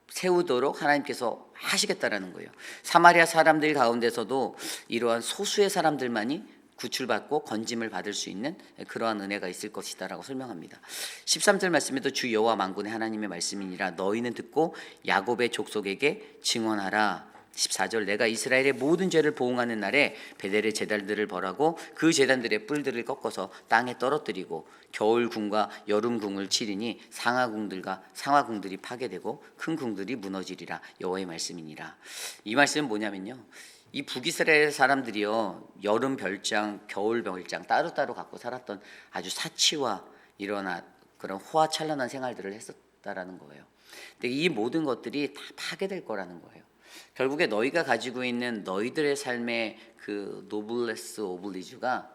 세우도록 하나님께서 하시겠다라는 거예요. 사마리아 사람들 가운데서도 이러한 소수의 사람들만이 구출받고 건짐을 받을 수 있는 그러한 은혜가 있을 것이다라고 설명합니다. 13절 말씀에도 주 여호와 만군의 하나님의 말씀이니라 너희는 듣고 야곱의 족속에게 증언하라. 14절 내가 이스라엘의 모든 죄를 보응하는 날에 베델의 제단들을 벌하고 그 제단들의 뿔들을 꺾어서 땅에 떨어뜨리고 겨울 궁과 여름 궁을 치리니 상하궁들이 파괴되고 큰 궁들이 무너지리라. 여호와의 말씀이니라. 이 말씀은 뭐냐면요, 이 북이스라엘 사람들이요, 여름 별장 겨울 별장 따로따로 갖고 살았던 아주 사치와 이러한 그런 호화찬란한 생활들을 했었다라는 거예요. 근데 이 모든 것들이 다 파괴될 거라는 거예요. 결국에 너희가 가지고 있는 너희들의 삶의 그 노블레스 오블리주가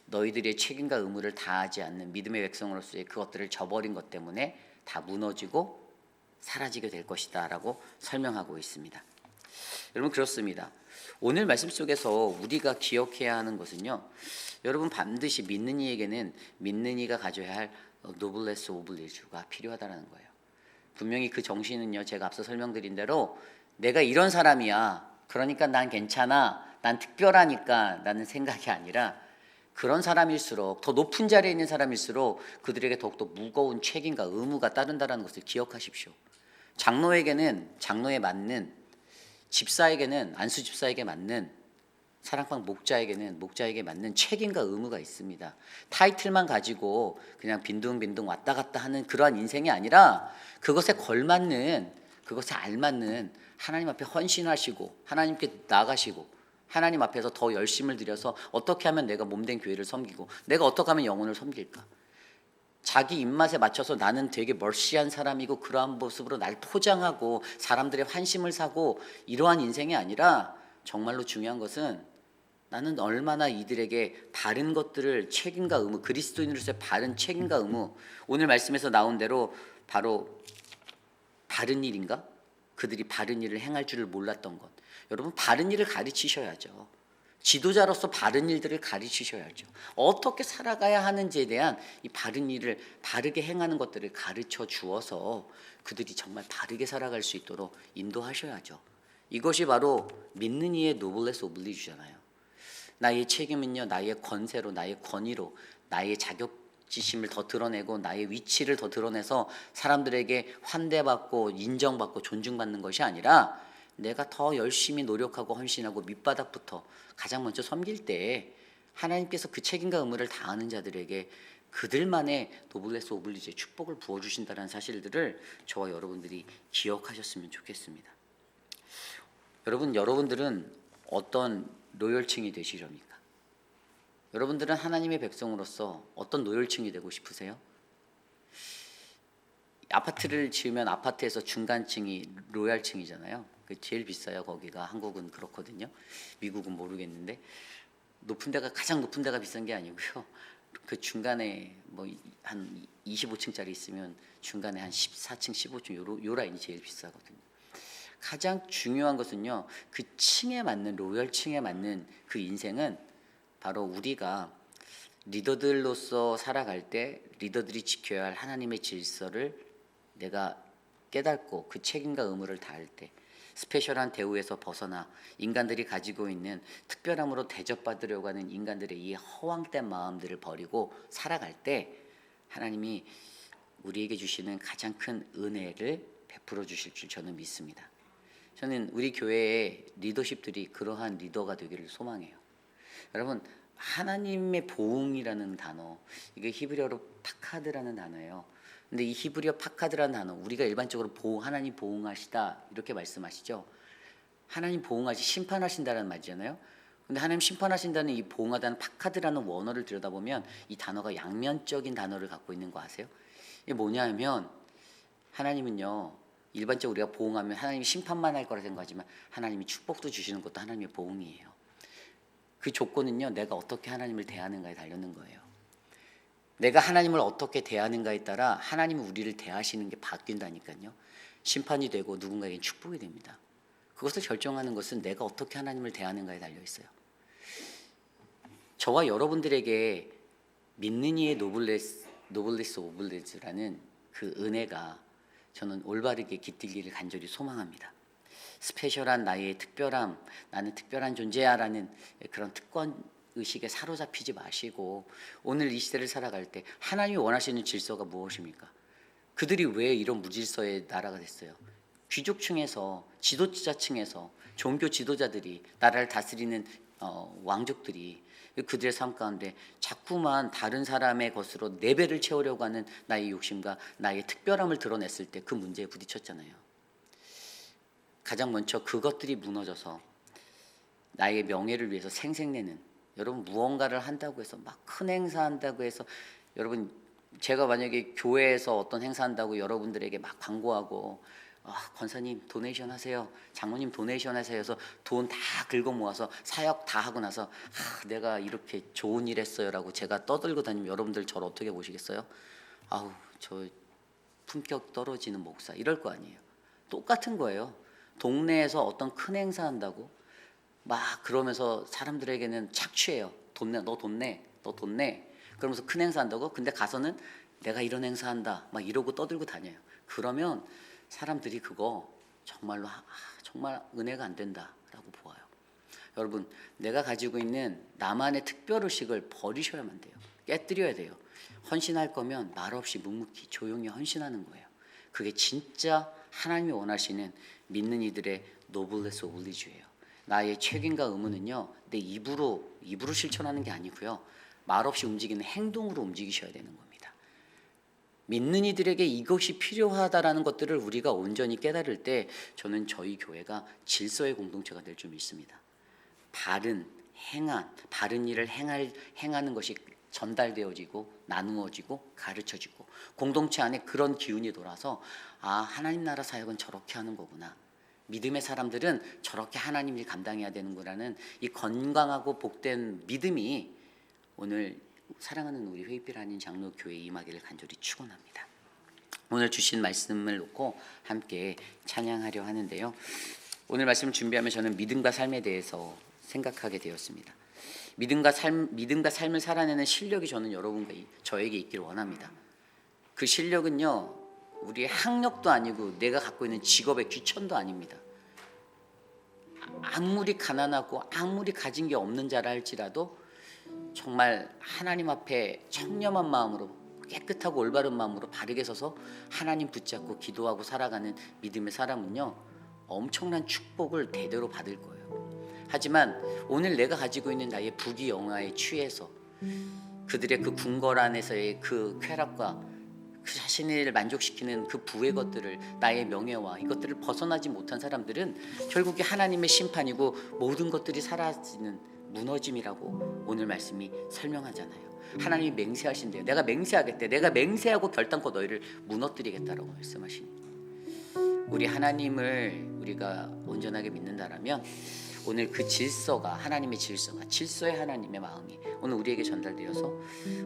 너희들의 책임과 의무를 다하지 않는 믿음의 백성으로서의 그것들을 저버린 것 때문에 다 무너지고 사라지게 될 것이다 라고 설명하고 있습니다. 여러분, 그렇습니다. 오늘 말씀 속에서 우리가 기억해야 하는 것은요, 여러분 반드시 믿는 이에게는 믿는 이가 가져야 할 노블레스 오블리주가 필요하다는 거예요. 분명히 그 정신은요, 제가 앞서 설명드린 대로 내가 이런 사람이야, 그러니까 난 괜찮아, 난 특별하니까 라는 생각이 아니라, 그런 사람일수록, 더 높은 자리에 있는 사람일수록 그들에게 더욱더 무거운 책임과 의무가 따른다는 것을 기억하십시오. 장로에게는 장로에 맞는, 집사에게는 안수 집사에게 맞는, 사랑방 목자에게는 목자에게 맞는 책임과 의무가 있습니다. 타이틀만 가지고 그냥 빈둥빈둥 왔다 갔다 하는 그러한 인생이 아니라, 그것에 걸맞는, 그것에 알맞는 하나님 앞에 헌신하시고 하나님께 나가시고 하나님 앞에서 더 열심을 들여서 어떻게 하면 내가 몸된 교회를 섬기고 내가 어떻게 하면 영혼을 섬길까, 자기 입맛에 맞춰서 나는 되게 멀시한 사람이고 그러한 모습으로 날 포장하고 사람들의 환심을 사고 이러한 인생이 아니라, 정말로 중요한 것은 나는 얼마나 이들에게 바른 것들을, 책임과 의무, 그리스도인으로서의 바른 책임과 의무, 오늘 말씀에서 나온 대로 바로 바른 일인가? 그들이 바른 일을 행할 줄을 몰랐던 것. 여러분, 바른 일을 가르치셔야죠. 지도자로서 바른 일들을 가르치셔야죠. 어떻게 살아가야 하는지에 대한 이 바른 일을, 바르게 행하는 것들을 가르쳐 주어서 그들이 정말 바르게 살아갈 수 있도록 인도하셔야죠. 이것이 바로 믿는 이의 노블레스 오블리주잖아요. 나의 책임은요, 나의 권세로, 나의 권위로, 나의 자격지심을 더 드러내고 나의 위치를 더 드러내서 사람들에게 환대받고 인정받고 존중받는 것이 아니라, 내가 더 열심히 노력하고 헌신하고 밑바닥부터 가장 먼저 섬길 때 하나님께서 그 책임과 의무를 다하는 자들에게 그들만의 노블레스 오블리주의 축복을 부어주신다는 사실들을 저와 여러분들이 기억하셨으면 좋겠습니다. 여러분들은 어떤 로열층이 되시렵니까? 여러분들은 하나님의 백성으로서 어떤 로열층이 되고 싶으세요? 아파트를 지으면 아파트에서 중간층이 로얄층이잖아요. 제일 비싸요. 거기가. 한국은 그렇거든요. 미국은 모르겠는데, 높은 데가, 가장 높은 데가 비싼 게 아니고요, 그 중간에 뭐 한 25층짜리 있으면 중간에 한 14층 15층 요 라인이 제일 비싸거든요. 가장 중요한 것은요, 그 층에 맞는, 로열층에 맞는 그 인생은 바로 우리가 리더들로서 살아갈 때 리더들이 지켜야 할 하나님의 질서를 내가 깨닫고 그 책임과 의무를 다할 때 스페셜한 대우에서 벗어나 인간들이 가지고 있는 특별함으로 대접받으려고 하는 인간들의 이 허황된 마음들을 버리고 살아갈 때 하나님이 우리에게 주시는 가장 큰 은혜를 베풀어 주실 줄 저는 믿습니다. 저는 우리 교회의 리더십들이 그러한 리더가 되기를 소망해요. 여러분, 하나님의 보응이라는 단어, 이게 히브리어로 파카드라는 단어예요. 근데 이 히브리어 파카드라는 단어, 우리가 일반적으로 하나님 보응하시다 이렇게 말씀하시죠. 하나님 보응하시, 심판하신다는 말이잖아요. 근데 하나님 심판하신다는 이 보응하다는 파카드라는 원어를 들여다보면 이 단어가 양면적인 단어를 갖고 있는 거 아세요? 이게 뭐냐면 하나님은요, 일반적으로 우리가 보응하면 하나님이 심판만 할 거라 생각하지만 하나님이 축복도 주시는 것도 하나님의 보응이에요. 그 조건은요, 내가 어떻게 하나님을 대하는가에 달렸는 거예요. 내가 하나님을 어떻게 대하는가에 따라 하나님이 우리를 대하시는 게 바뀐다니까요. 심판이 되고 누군가에겐 축복이 됩니다. 그것을 결정하는 것은 내가 어떻게 하나님을 대하는가에 달려 있어요. 저와 여러분들에게 믿는 이의 노블레스 오블레스라는 그 은혜가 저는 올바르게 깃들기를 간절히 소망합니다. 스페셜한 나의 특별함, 나는 특별한 존재야라는 그런 특권 의식에 사로잡히지 마시고 오늘 이 시대를 살아갈 때 하나님이 원하시는 질서가 무엇입니까? 그들이 왜 이런 무질서의 나라가 됐어요? 귀족층에서, 지도자층에서, 종교 지도자들이, 나라를 다스리는 왕족들이 그들의 삶 가운데 자꾸만 다른 사람의 것으로 내 배를 채우려고 하는 나의 욕심과 나의 특별함을 드러냈을 때 그 문제에 부딪혔잖아요. 가장 먼저 그것들이 무너져서 나의 명예를 위해서 생색내는, 여러분 무언가를 한다고 해서 막 큰 행사한다고 해서, 여러분 제가 만약에 교회에서 어떤 행사한다고 여러분들에게 막 광고하고 권사님 도네이션 하세요, 장모님 도네이션 하세요 해서 돈 다 긁어 모아서 사역 다 하고 나서 내가 이렇게 좋은 일 했어요 라고 제가 떠들고 다니면 여러분들 저를 어떻게 보시겠어요? 아우, 저 품격 떨어지는 목사 이럴 거 아니에요. 똑같은 거예요. 동네에서 어떤 큰 행사 한다고 막 그러면서 사람들에게는 착취해요. 돈 내, 너 돈 내, 너 돈 내. 그러면서 큰 행사 한다고? 근데 가서는 내가 이런 행사 한다 막 이러고 떠들고 다녀요. 그러면 사람들이 그거 정말로 정말 은혜가 안 된다라고 보아요. 여러분, 내가 가지고 있는 나만의 특별의식을 버리셔야만 돼요. 깨뜨려야 돼요. 헌신할 거면 말없이 묵묵히 조용히 헌신하는 거예요. 그게 진짜 하나님이 원하시는 믿는 이들의 노블레스 오블리주예요. 나의 책임과 의무는요, 내 입으로 실천하는 게 아니고요, 말없이 움직이는 행동으로 움직이셔야 되는 겁니다. 믿는 이들에게 이것이 필요하다라는 것들을 우리가 온전히 깨달을 때 저는 저희 교회가 질서의 공동체가 될 줄 믿습니다. 바른 일을 행하는 것이 전달되어지고 나누어지고 가르쳐지고 공동체 안에 그런 기운이 돌아서 하나님 나라 사역은 저렇게 하는 거구나, 믿음의 사람들은 저렇게 하나님 일 감당해야 되는구나라는 이 건강하고 복된 믿음이 오늘 사랑하는 우리 회의필 한인 장로교회에 임하기를 간절히 축원합니다. 오늘 주신 말씀을 놓고 함께 찬양하려 하는데요, 오늘 말씀을 준비하면 저는 믿음과 삶에 대해서 생각하게 되었습니다. 믿음과 삶을 살아내는 실력이 저는 여러분과 저에게 있기를 원합니다. 그 실력은요, 우리의 학력도 아니고 내가 갖고 있는 직업의 귀천도 아닙니다. 아무리 가난하고 아무리 가진 게 없는 자라 할지라도 정말 하나님 앞에 청렴한 마음으로, 깨끗하고 올바른 마음으로 바르게 서서 하나님 붙잡고 기도하고 살아가는 믿음의 사람은요, 엄청난 축복을 대대로 받을 거예요. 하지만 오늘 내가 가지고 있는 나의 부귀영화에 취해서 그들의 그 궁궐 안에서의 그 쾌락과 그 자신을 만족시키는 그 부의 것들을, 나의 명예와 이것들을 벗어나지 못한 사람들은 결국에 하나님의 심판이고 모든 것들이 사라지는 무너짐이라고 오늘 말씀이 설명하잖아요. 하나님이 맹세하신대요. 내가 맹세하겠대. 내가 맹세하고 결단코 너희를 무너뜨리겠다라고 말씀하시니, 우리 하나님을 우리가 온전하게 믿는다라면 오늘 그 질서가, 하나님의 질서의 하나님의 마음이 오늘 우리에게 전달되어서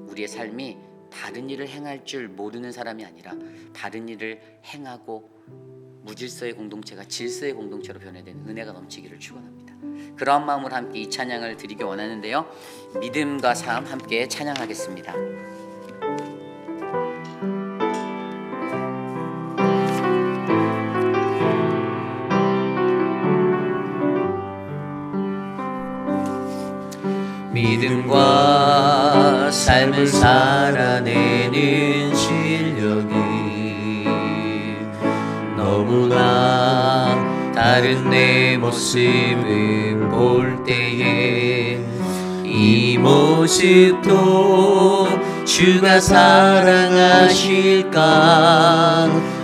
우리의 삶이 다른 일을 행할 줄 모르는 사람이 아니라 다른 일을 행하고 무질서의 공동체가 질서의 공동체로 변화되는 은혜가 넘치기를 축원합니다. 그러한 마음으로 함께 이 찬양을 드리기 원하는데요. 믿음과 삶 함께 찬양하겠습니다. 믿음과 삶을 살아내는 실력이 너무나 다른 내 모습을 볼 때에 이 모습도 주가 사랑하실까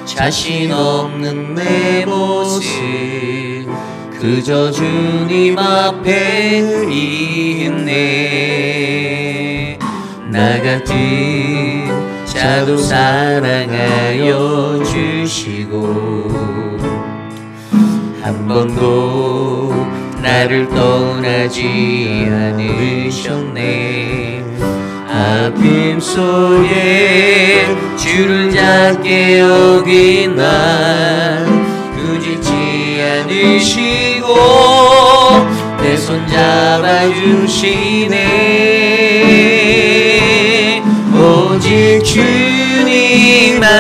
자신 없는 내 모습 그저 주님 앞에 있네. 나 같은 자도 사랑하여 주시고 한 번도 나를 떠나지 않으셨네. 아픔 속에 주를 작게 여긴 난 꾸짖지 않으시고 내 손 잡아주시네. 오직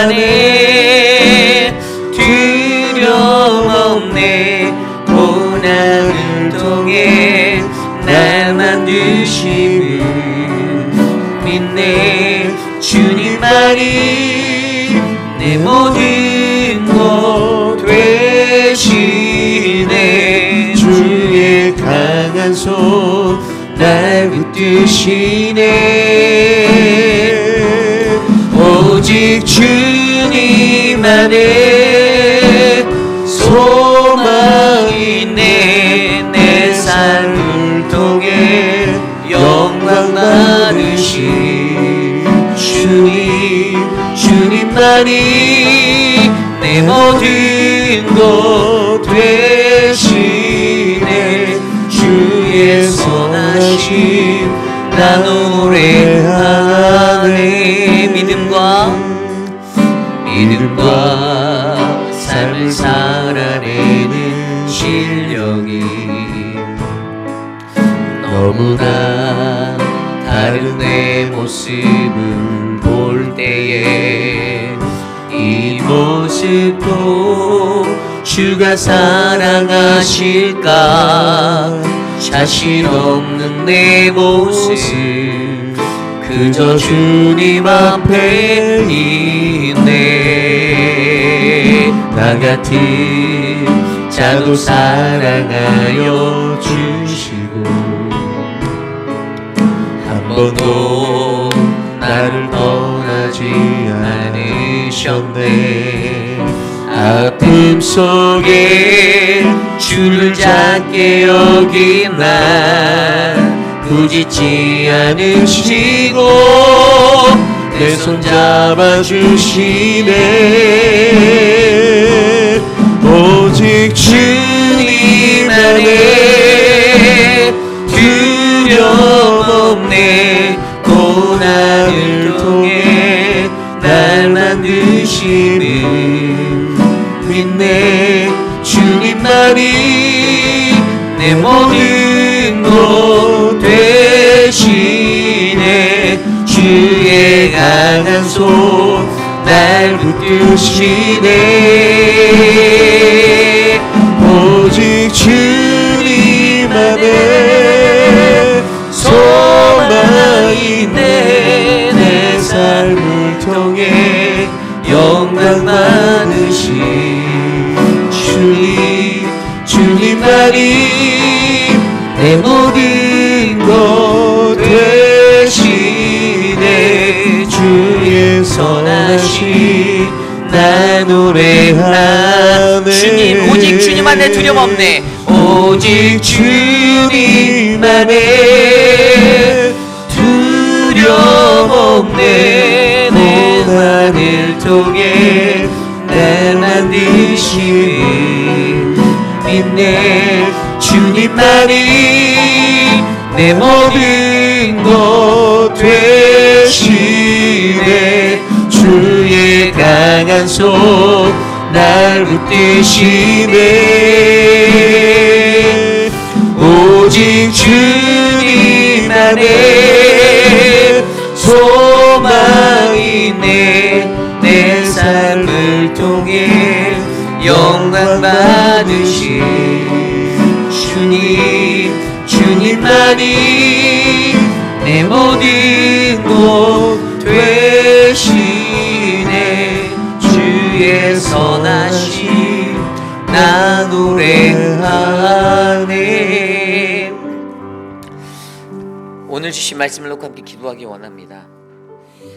주님만의 두려움 없네. 고난을 통해 날 만드심을 믿네. 주님만이 내 모든 것 되시네. 주의 강한 손 날 붙드시네. 오직 주님만의 소망이 있네. 내 삶을 통해 영광 받으신 주님만이 내 모든 것 되시네. 주의 선하심 나 노래하네. 믿음과 삶을 살아내는 실력이 너무나 다른 내 모습을 볼 때에 이 모습도 주가 사랑하실까 자신 없는 내 모습 그저 주님 앞에 있네. 나 같은 자도 사랑하여 주시고 한 번도 나를 떠나지 않으셨네. 아픔 속에 주를 작게 여긴 날 꾸짖지 않으시고 내 손 잡아주시네. 오직 주님만의 두려움 없네. 고난을 통해 날 만드시는 믿네. 주님만이 내 모든 것 되시네. 주의 강한 손 날 붙드시네. 오직 주님만의 소망이 있네. 내 삶을 통해 영광 많으신 주님만이 내 모든 것 되시네. 주의 선하심 나 노래하네. 주님 오직 주님만의 두려움 없네. 오직 주님만의 두려움 없네. 내 고난을 통해 날 만드신 믿네. 주님만이 내 모든 것 되시네. 주의 강한 손 날 붙드시네. 안에 소망이 내 삶을 통해 영광 받으신 주님만이 내 모든 것 되시네. 주의 선하심 나 노래하네. 오늘 주신 말씀을 놓고 함께 기도하기 원합니다.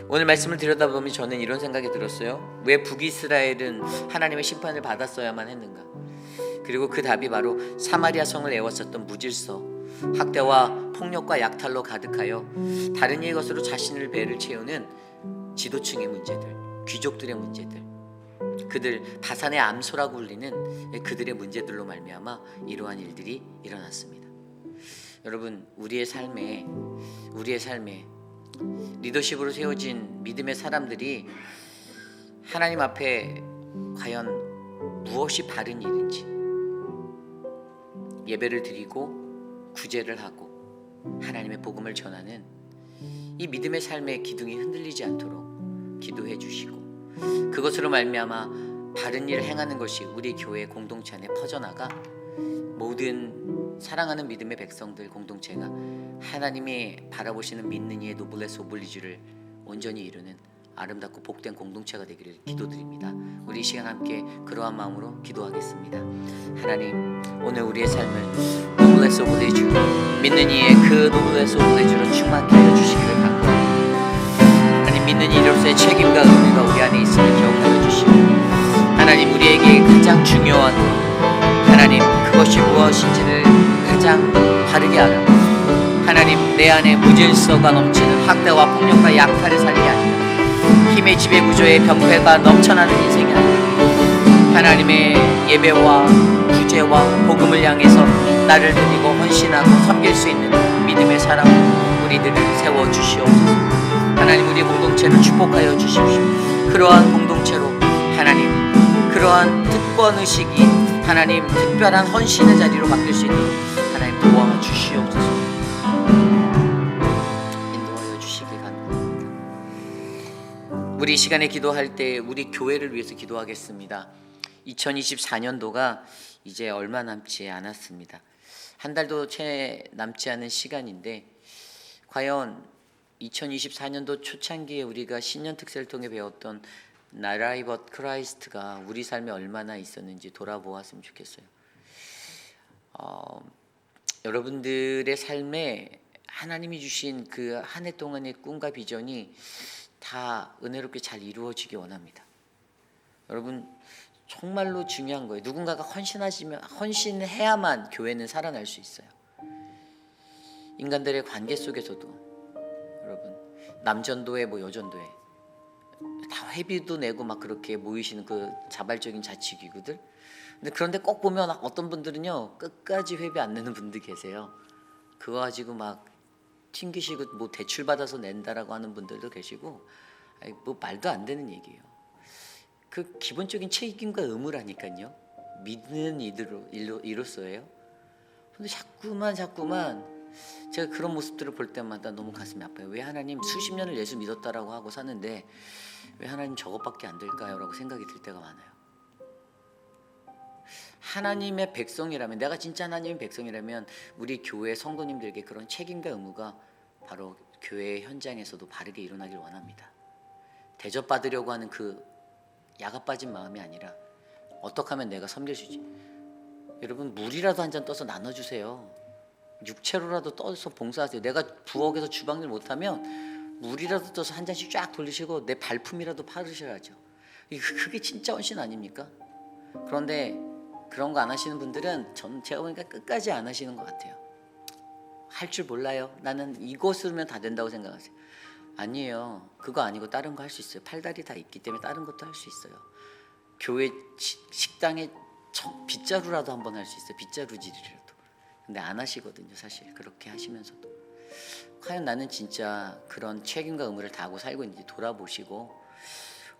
오늘 말씀을 들여다보면 저는 이런 생각이 들었어요. 왜 북이스라엘은 하나님의 심판을 받았어야만 했는가? 그리고 그 답이 바로 사마리아 성을 애워쌌던 무질서, 학대와 폭력과 약탈로 가득하여 다른 이의 것으로 자신을 배를 채우는 지도층의 문제들, 귀족들의 문제들, 그들 바산의 암소라고 불리는 그들의 문제들로 말미암아 이러한 일들이 일어났습니다. 여러분, 우리의 삶에 리더십으로 세워진 믿음의 사람들이 하나님 앞에 과연 무엇이 바른 일인지 예배를 드리고 구제를 하고 하나님의 복음을 전하는 이 믿음의 삶의 기둥이 흔들리지 않도록 기도해 주시고, 그것으로 말미암아 바른 일을 행하는 것이 우리 교회 공동체 안에 퍼져나가 모든 사랑하는 믿음의 백성들 공동체가 하나님이 바라보시는 믿는 이의 노블레스 오블리주를 온전히 이루는 아름답고 복된 공동체가 되기를 기도드립니다. 우리 이 시간 함께 그러한 마음으로 기도하겠습니다. 하나님, 오늘 우리의 삶을 노블레스 오블리주, 믿는 이의 그 노블레스 오블리주로 충만케 하여 주시기를 간구합니다. 하나님, 믿는 이로서의 책임과 의무가 우리 안에 있음을 기억하여 주시고, 하나님, 우리에게 가장 중요한 하나님 그것이 무엇인지를 가장 바르게 알아 하나님, 내 안에 무질서가 넘치는 학대와 폭력과 약탈의 삶이 아니라 힘의 지배 구조의 병폐가 넘쳐나는 인생이 아니라 하나님의 예배와 구제와 복음을 향해서 나를 드리고 헌신하고 섬길 수 있는 믿음의 사람 우리들을 세워주시옵소서. 하나님, 우리 공동체를 축복하여 주십시오. 그러한 공동체로 하나님, 그러한 특권의식이 하나님 특별한 헌신의 자리로 바뀔 수 있도록 하나님 도와주시옵소서. 인도하여 주시길 간구합니다. 우리 이 시간에 기도할 때 우리 교회를 위해서 기도하겠습니다. 2024년도가 이제 얼마 남지 않았습니다. 한 달도 채 남지 않은 시간인데, 과연 2024년도 초창기에 우리가 신년 특세를 통해 배웠던 나라이벗 크라이스트가 우리 삶에 얼마나 있었는지 돌아보았으면 좋겠어요. 여러분들의 삶에 하나님이 주신 그 한 해 동안의 꿈과 비전이 다 은혜롭게 잘 이루어지기 원합니다. 여러분, 정말로 중요한 거예요. 누군가가 헌신해야만 교회는 살아날 수 있어요. 인간들의 관계 속에서도 여러분, 남전도회 여전도회 다 회비도 내고 막 그렇게 모이시는 그 자발적인 자치기구들. 근데 그런데 꼭 보면 어떤 분들은요 끝까지 회비 안 내는 분들 계세요. 그거 가지고 막 튕기시고 대출 받아서 낸다라고 하는 분들도 계시고, 말도 안 되는 얘기예요. 그 기본적인 책임과 의무라니까요. 믿는 이로서예요. 근데 자꾸만 제가 그런 모습들을 볼 때마다 너무 가슴이 아파요. 왜 하나님 수십 년을 예수 믿었다라고 하고 사는데 왜 하나님 저것밖에 안 될까요? 라고 생각이 들 때가 많아요. 하나님의 백성이라면, 내가 진짜 하나님의 백성이라면 우리 교회 성도님들에게 그런 책임과 의무가 바로 교회 현장에서도 바르게 일어나길 원합니다. 대접받으려고 하는 그 야가 빠진 마음이 아니라 어떻게 하면 내가 섬길 수 있지. 여러분, 물이라도 한 잔 떠서 나눠주세요. 육체로라도 떠서 봉사하세요. 내가 부엌에서 주방일 못하면 물이라도 떠서 한 잔씩 쫙 돌리시고 내 발품이라도 팔으셔야죠. 그게 진짜 헌신 아닙니까? 그런데 그런 거 안 하시는 분들은 제가 보니까 끝까지 안 하시는 것 같아요. 할 줄 몰라요. 나는 이것으로면 다 된다고 생각하세요. 아니에요. 그거 아니고 다른 거 할 수 있어요. 팔다리 다 있기 때문에 다른 것도 할 수 있어요. 교회 식당에 빗자루라도 한번 할 수 있어요. 빗자루질이라도. 근데 안 하시거든요. 사실 그렇게 하시면서도 과연 나는 진짜 그런 책임과 의무를 다하고 살고 있는지 돌아보시고,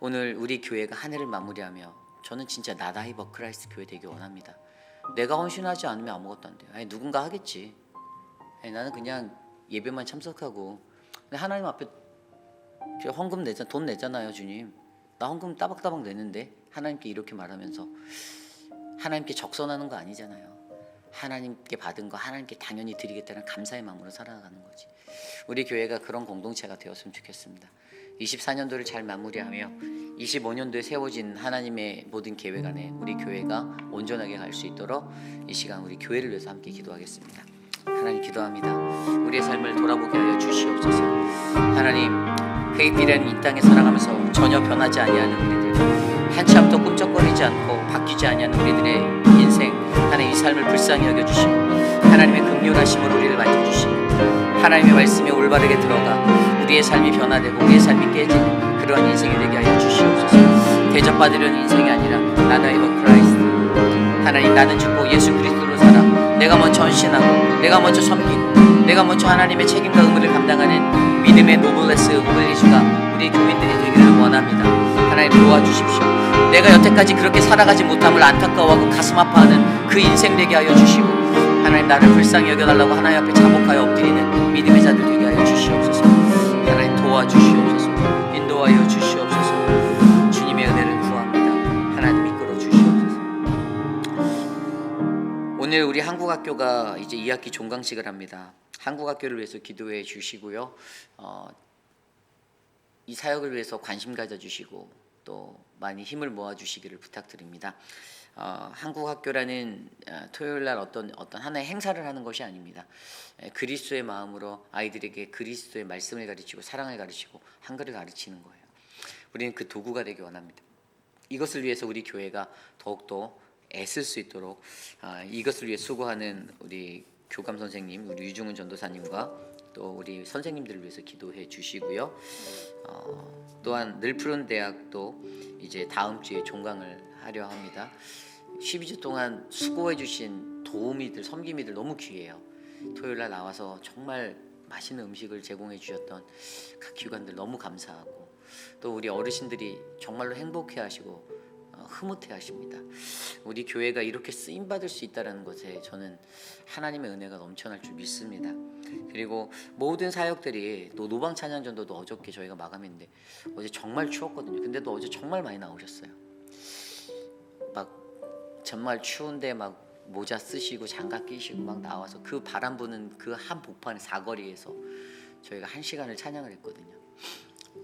오늘 우리 교회가 한 해를 마무리하며 저는 진짜 나다이버 크라이스트 교회 되기 원합니다. 내가 헌신하지 않으면 아무것도 안 돼요. 누군가 하겠지. 나는 그냥 예배만 참석하고 근데 하나님 앞에 저 헌금 돈 내잖아요, 주님. 나 헌금 따박따박 내는데 하나님께 이렇게 말하면서 하나님께 적선하는 거 아니잖아요. 하나님께 받은 거 하나님께 당연히 드리겠다는 감사의 마음으로 살아가는 거지. 우리 교회가 그런 공동체가 되었으면 좋겠습니다. 24년도를 잘 마무리하며 25년도에 세워진 하나님의 모든 계획 안에 우리 교회가 온전하게 갈 수 있도록 이 시간 우리 교회를 위해서 함께 기도하겠습니다. 하나님 기도합니다. 우리의 삶을 돌아보게 하여 주시옵소서. 하나님 회입이라는 이 땅에 살아가면서 전혀 변하지 아니하는 우리들, 한치 앞도 꿈쩍거리지 않고 바뀌지 아니하는 우리들의 인생, 하나님 이 삶을 불쌍히 여겨주시고 하나님의 긍휼하심으로 우리를 만져주시고 하나님의 말씀에 올바르게 들어가 우리의 삶이 변화되고 우리의 삶이 깨지는 그러한 인생이 되게 하여 주시옵소서. 대접받으려는 인생이 아니라 나는 이거 크라이스트, 하나님 나는 죽고 예수 그리스도로 살아 내가 먼저 헌신하고 내가 먼저 섬기고 내가 먼저 하나님의 책임과 의무를 감당하는 믿음의 노블레스 오블리주가 우리 교인들이 되기를 원합니다. 하나님 도와주십시오. 내가 여태까지 그렇게 살아가지 못함을 안타까워하고 가슴 아파하는 그 인생 되게 하여 주시고 하나님 나를 불쌍히 여겨달라고 하나님 앞에 자복하여 엎드리는 믿음의 자들 되게 하여 주시옵소서. 하나님 도와주시옵소서. 인도하여 주시옵소서. 주님의 은혜를 구합니다. 하나님 이끌어 주시옵소서. 오늘 우리 한국학교가 이제 2학기 종강식을 합니다. 한국학교를 위해서 기도해 주시고요. 이 사역을 위해서 관심 가져주시고 또 많이 힘을 모아주시기를 부탁드립니다. 한국학교라는 토요일날 어떤 하나의 행사를 하는 것이 아닙니다. 그리스도의 마음으로 아이들에게 그리스도의 말씀을 가르치고 사랑을 가르치고 한글을 가르치는 거예요. 우리는 그 도구가 되기 원합니다. 이것을 위해서 우리 교회가 더욱더 애쓸 수 있도록 이것을 위해 수고하는 우리 교감 선생님, 우리 유중훈 전도사님과 또 우리 선생님들을 위해서 기도해 주시고요. 또한 늘 푸른 대학도 이제 다음 주에 종강을 하려 합니다. 12주 동안 수고해 주신 도우미들, 섬김이들 너무 귀해요. 토요일날 나와서 정말 맛있는 음식을 제공해 주셨던 각 기관들 너무 감사하고 또 우리 어르신들이 정말로 행복해 하시고 흐뭇해 하십니다. 우리 교회가 이렇게 쓰임 받을 수 있다는 것에 저는 하나님의 은혜가 넘쳐날 줄 믿습니다. 그리고 모든 사역들이 또 노방 찬양 전도도 어저께 저희가 마감했는데 어제 정말 추웠거든요. 근데도 어제 정말 많이 나오셨어요. 막 정말 추운데 막 모자 쓰시고 장갑 끼시고 막 나와서 그 바람 부는 그 한 복판의 사거리에서 저희가 1시간을 찬양을 했거든요.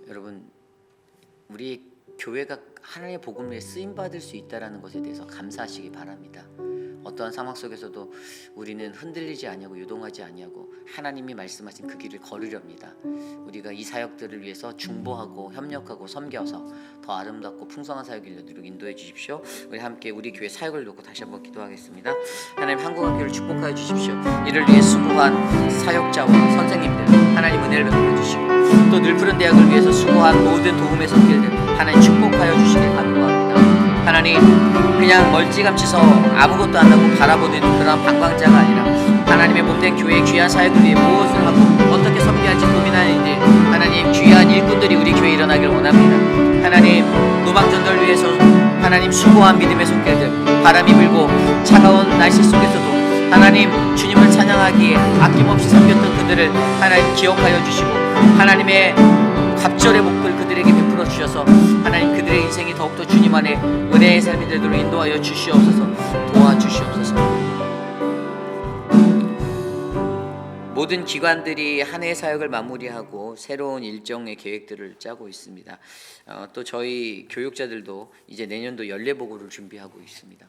여러분 우리 교회가 하나님의 복음에 쓰임 받을 수 있다라는 것에 대해서 감사하시기 바랍니다. 어떠한 상황 속에서도 우리는 흔들리지 아니하고 요동하지 아니하고 하나님이 말씀하신 그 길을 걸으렵니다. 우리가 이 사역들을 위해서 중보하고 협력하고 섬겨서 더 아름답고 풍성한 사역을 이루도록 인도해 주십시오. 우리 함께 우리 교회 사역을 놓고 다시 한번 기도하겠습니다. 하나님 한국학교를 축복하여 주십시오. 이를 위해 수고한 사역자와 선생님들 하나님 은혜를 베풀어 주시고 또 늘푸른 대학을 위해서 수고한 모든 도움의 손길들 하나님 축복하여 주시길 간구합니다. 하나님 그냥 멀찌감치서 아무것도 안 하고 바라보는 그런 방광자가 아니라 하나님의 몸된 교회의 귀한 사역을 위해 무엇을 하고 어떻게 섬겨야 할지 고민하는 이들 하나님 귀한 일꾼들이 우리 교회에 일어나길 원합니다. 하나님 노방전도를 위해서 하나님 수고한 믿음의 손길들 바람이 불고 차가운 날씨 속에서도 하나님 주님을 찬양하기에 아낌없이 섬겼던 그들을 하나님 기억하여 주시고 하나님의 갑절의 목을 그들에게 베풀어 주셔서 하나님 그들의 인생이 더욱더 주님 안에 은혜의 삶이 되도록 인도하여 주시옵소서. 도와주시옵소서. 모든 기관들이 한 해 사역을 마무리하고 새로운 일정의 계획들을 짜고 있습니다. 또 저희 교육자들도 이제 내년도 연례보고를 준비하고 있습니다.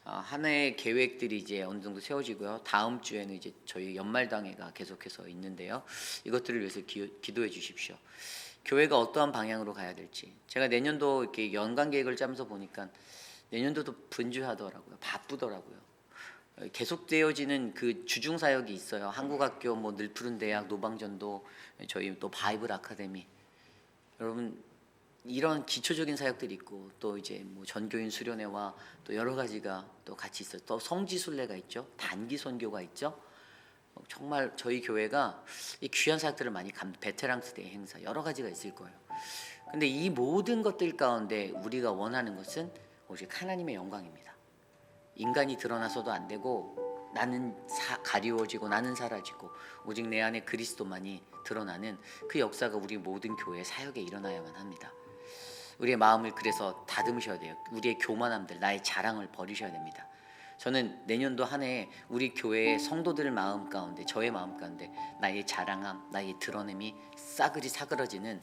한 해 계획들이 이제 어느 정도 세워지고요. 다음 주에는 이제 저희 연말당회가 계속해서 있는데요. 이것들을 위해서 기도해 주십시오. 교회가 어떠한 방향으로 가야 될지. 제가 내년도 이렇게 연간 계획을 짜면서 보니까 내년도도 분주하더라고요. 바쁘더라고요. 계속되어지는 그 주중 사역이 있어요. 한국학교, 뭐 늘푸른 대학, 노방전도, 저희 또 바이블 아카데미. 여러분 이런 기초적인 사역들이 있고 또 이제 뭐 전교인 수련회와 또 여러 가지가 또 같이 있어요. 또 성지순례가 있죠. 단기 선교가 있죠. 정말 저희 교회가 이 귀한 사역들을 많이 베테랑스 데이 행사 여러 가지가 있을 거예요. 근데 이 모든 것들 가운데 우리가 원하는 것은 오직 하나님의 영광입니다. 인간이 드러나서도 안 되고 나는 가리워지고 나는 사라지고 오직 내 안에 그리스도만이 드러나는 그 역사가 우리 모든 교회 사역에 일어나야만 합니다. 우리의 마음을 그래서 다듬으셔야 돼요. 우리의 교만함들, 나의 자랑을 버리셔야 됩니다. 저는 내년도 한 해 우리 교회의 성도들 마음 가운데, 저의 마음 가운데 나의 자랑함, 나의 드러냄이 싸그리 사그러지는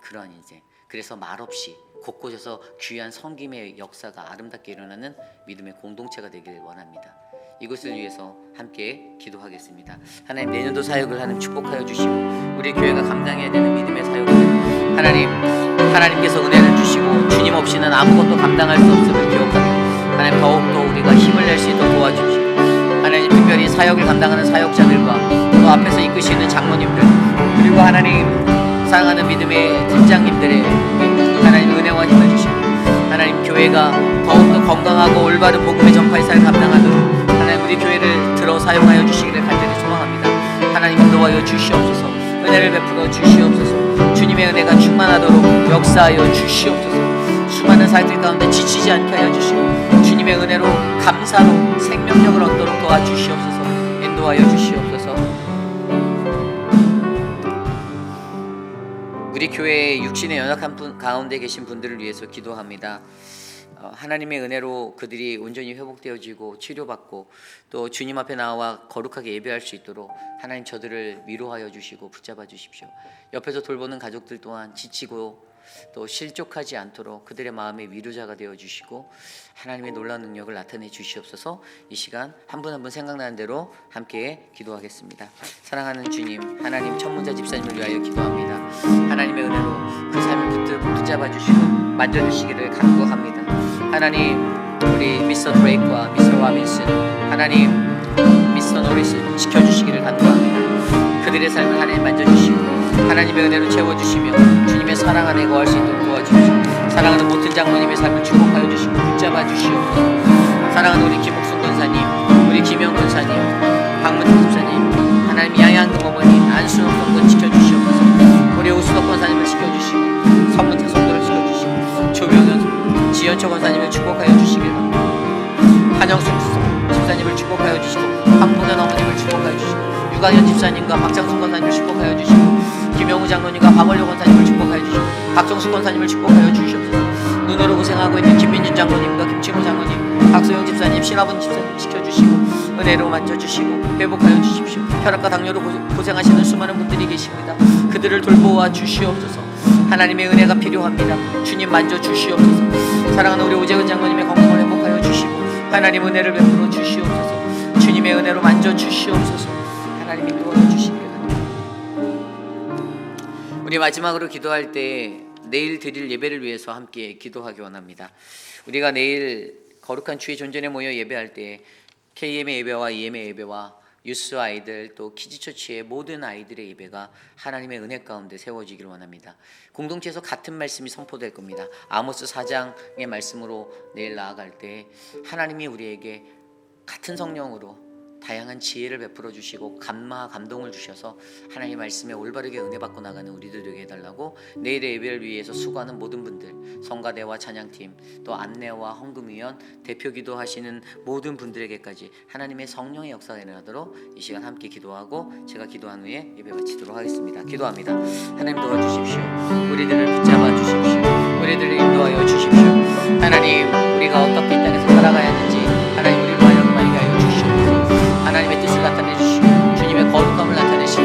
그러한 인생, 그래서 말없이 곳곳에서 귀한 섬김의 역사가 아름답게 일어나는 믿음의 공동체가 되길 원합니다. 이것을 위해서 함께 기도하겠습니다. 하나님, 내년도 사역을 하나님 축복하여 주시고 우리 교회가 감당해야 되는 믿음의 사역을 하나님께서 은혜를 주시고 주님 없이는 아무것도 감당할 수 없음을 기억하며 하나님, 더욱더 우리가 힘을 낼 수 있도록 도와주시고 하나님, 특별히 사역을 감당하는 사역자들과 또 앞에서 이끄시는 장로님들, 그리고 하나님 사랑하는 믿음의 팀장님들의 하나님 은혜와 힘을 주시고 하나님, 교회가 더욱더 건강하고 올바른 복음의 전파의 사역을 감당하도록 하나님, 우리 교회를 들어 사용하여 주시기를 간절히 소망합니다. 하나님, 인도하여 주시옵소서. 은혜를 베풀어 주시옵소서. 주님의 은혜가 충만하도록 역사하여 주시옵소서. 수많은 사역들 가운데 지치지 않게 하여 주시고 주님의 은혜로 감사로 생명력을 얻도록 도와주시옵소서. 인도하여 주시옵소서. 우리 교회의 육신의 연약한 분 가운데 계신 분들을 위해서 기도합니다. 하나님의 은혜로 그들이 온전히 회복되어지고 치료받고 또 주님 앞에 나와 거룩하게 예배할 수 있도록 하나님, 저들을 위로하여 주시고 붙잡아 주십시오. 옆에서 돌보는 가족들 또한 지치고 또 실족하지 않도록 그들의 마음의 위로자가 되어 주시고 하나님의 놀라운 능력을 나타내 주시옵소서. 이 시간 한 분 한 분 생각나는 대로 함께 기도하겠습니다. 사랑하는 주님, 하나님 천문자 집사님을 위하여 기도합니다. 하나님의 은혜로 그 삶을 붙잡아 주시고 만져주시기를 간구합니다. 하나님, 우리 미스터 드레이크와 미스터 라빈슨, 하나님 미스터 노리스 지켜주시기를 간구합니다. 그들의 삶을 하나님 만져주시고 하나님의 은혜로 채워주시며 주님의 사랑 안에 거할 수 있도록 도와주시고 사랑하는 모든 장로님의 삶을 축복하여 주시고 붙잡아 주시옵소서. 사랑하는 우리 김옥순 권사님, 우리 김영 권사님, 박문택 집사님, 하나님 양양금 어머니, 안수영 성도 지켜주시옵소서. 우리 오수덕 권사님을 지켜주시고 성문택 성도를 지켜주시고 조병현 지연초 권사님을 축복하여 주시길 바랍니다. 한영숙 집사님을 축복하여 주시고 황봉현 어머님을 축복하여 주시고 유가연 집사님과 박장순 권사님을 축복하여 주시고 김영우 장로님과 박원료 권사님을 축복하여 주시고 박정숙 권사님을 축복하여 주시옵소서. 눈으로 고생하고 있는 김민준 장로님과 김치모 장로님, 박소영 집사님, 신화분 집사님 지켜주시고 은혜로 만져주시고 회복하여 주십시오. 혈압과 당뇨로 고생하시는 수많은 분들이 계십니다. 그들을 돌보아 주시옵소서. 하나님의 은혜가 필요합니다. 주님 만져주시옵소서. 사랑하는 우리 오재근 장로님의 건강을 회복하여 주시고 하나님 은혜를 베풀어 주시옵소서. 주님의 은혜로 만져주시옵소서. 하나님 인도하여 주시기를 바랍니다. 우리 마지막으로 기도할 때 내일 드릴 예배를 위해서 함께 기도하기 원합니다. 우리가 내일 거룩한 주의 존전에 모여 예배할 때 KM의 예배와 EM의 예배와 유스 아이들 또 키즈처치의 모든 아이들의 예배가 하나님의 은혜 가운데 세워지기를 원합니다. 공동체에서 같은 말씀이 선포될 겁니다. 아모스 4장의 말씀으로 내일 나아갈 때 하나님이 우리에게 같은 성령으로 다양한 지혜를 베풀어 주시고 감동을 주셔서 하나님의 말씀에 올바르게 은혜 받고 나가는 우리들 되게 해달라고 내일의 예배를 위해서 수고하는 모든 분들, 성가대와 찬양팀, 또 안내와 헌금위원, 대표기도 하시는 모든 분들에게까지 하나님의 성령의 역사가 일어나도록 이 시간 함께 기도하고 제가 기도한 후에 예배 마치도록 하겠습니다. 기도합니다. 하나님 도와주십시오. 우리들을 붙잡아 주십시오. 우리들을 인도하여 주십시오. 하나님, 우리가 어떻게 이 땅에서 살아가야 하는지 하나님 우리를 하여금 알게 하여 주시옵소서. 하나님의 뜻을 나타내 주시고 주님의 거룩함을 나타내시고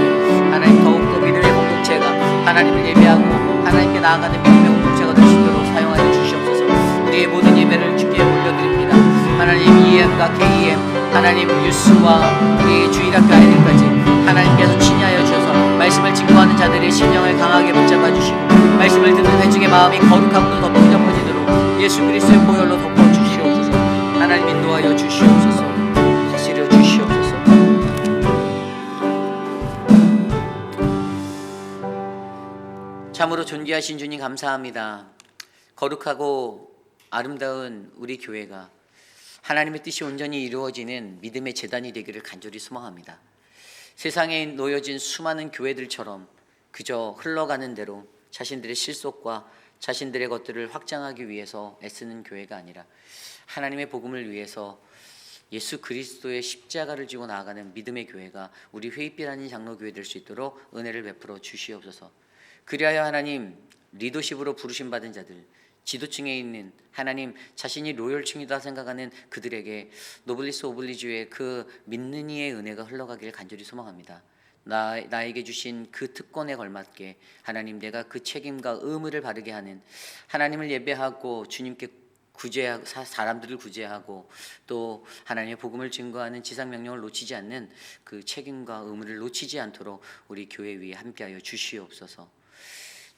하나님 더욱더 믿음의 공동체가 하나님을 예배하고 하나님께 나아가는 믿음의 공동체가 될 수 있도록 사용하여 주시옵소서. 우리의 모든 예배를 주께 올려드립니다. 하나님 EM과 KEM, 하나님 유스와 우리 주일학교 아이들까지 하나님께서 친히하여 주셔서 말씀을 증거하는 자들의 심령을 강하게 붙잡아 주시고 말씀을 듣는 회중의 마음이 거룩함으로 덮여 퍼지도록 예수 그리스도의 보혈로 덮어 주시옵소서. 하나님 인도하여 주시옵소서. 다스려 주시옵소서. 참으로 존귀하신 주님 감사합니다. 거룩하고 아름다운 우리 교회가 하나님의 뜻이 온전히 이루어지는 믿음의 재단이 되기를 간절히 소망합니다. 세상에 놓여진 수많은 교회들처럼 그저 흘러가는 대로 자신들의 실속과 자신들의 것들을 확장하기 위해서 애쓰는 교회가 아니라 하나님의 복음을 위해서 예수 그리스도의 십자가를 지고 나아가는 믿음의 교회가 우리 회의빛 아닌 장로교회 될 수 있도록 은혜를 베풀어 주시옵소서. 그리하여 하나님, 리더십으로 부르심 받은 자들, 지도층에 있는 하나님 자신이 로열층이다 생각하는 그들에게 노블리스 오블리주의 그 믿는 이의 은혜가 흘러가길 간절히 소망합니다. 나에게 주신 그 특권에 걸맞게 하나님, 내가 그 책임과 의무를 바르게 하는, 하나님을 예배하고 주님께 사람들을 구제하고 또 하나님의 복음을 증거하는 지상 명령을 놓치지 않는 그 책임과 의무를 놓치지 않도록 우리 교회 위에 함께하여 주시옵소서.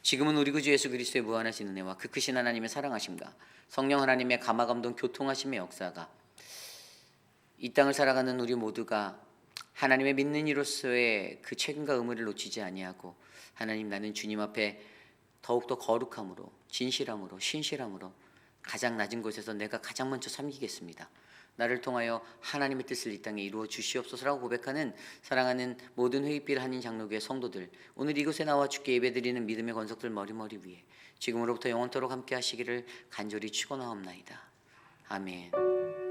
지금은 우리 구주 예수 그리스도의 무한하신 은혜와 그 크신 하나님의 사랑하심과 성령 하나님의 감화감동 교통하심의 역사가 이 땅을 살아가는 우리 모두가 하나님의 믿는 이로서의 그 책임과 의무를 놓치지 아니하고, 하나님, 나는 주님 앞에 더욱더 거룩함으로, 진실함으로, 신실함으로 가장 낮은 곳에서 내가 가장 먼저 섬기겠습니다. 나를 통하여 하나님의 뜻을 이 땅에 이루어 주시옵소서라고 고백하는 사랑하는 모든 회의빛 한인 장로교회 성도들, 오늘 이곳에 나와 주께 예배드리는 믿음의 권속들 머리머리 위에 지금으로부터 영원토록 함께 하시기를 간절히 축원하옵나이다. 아멘.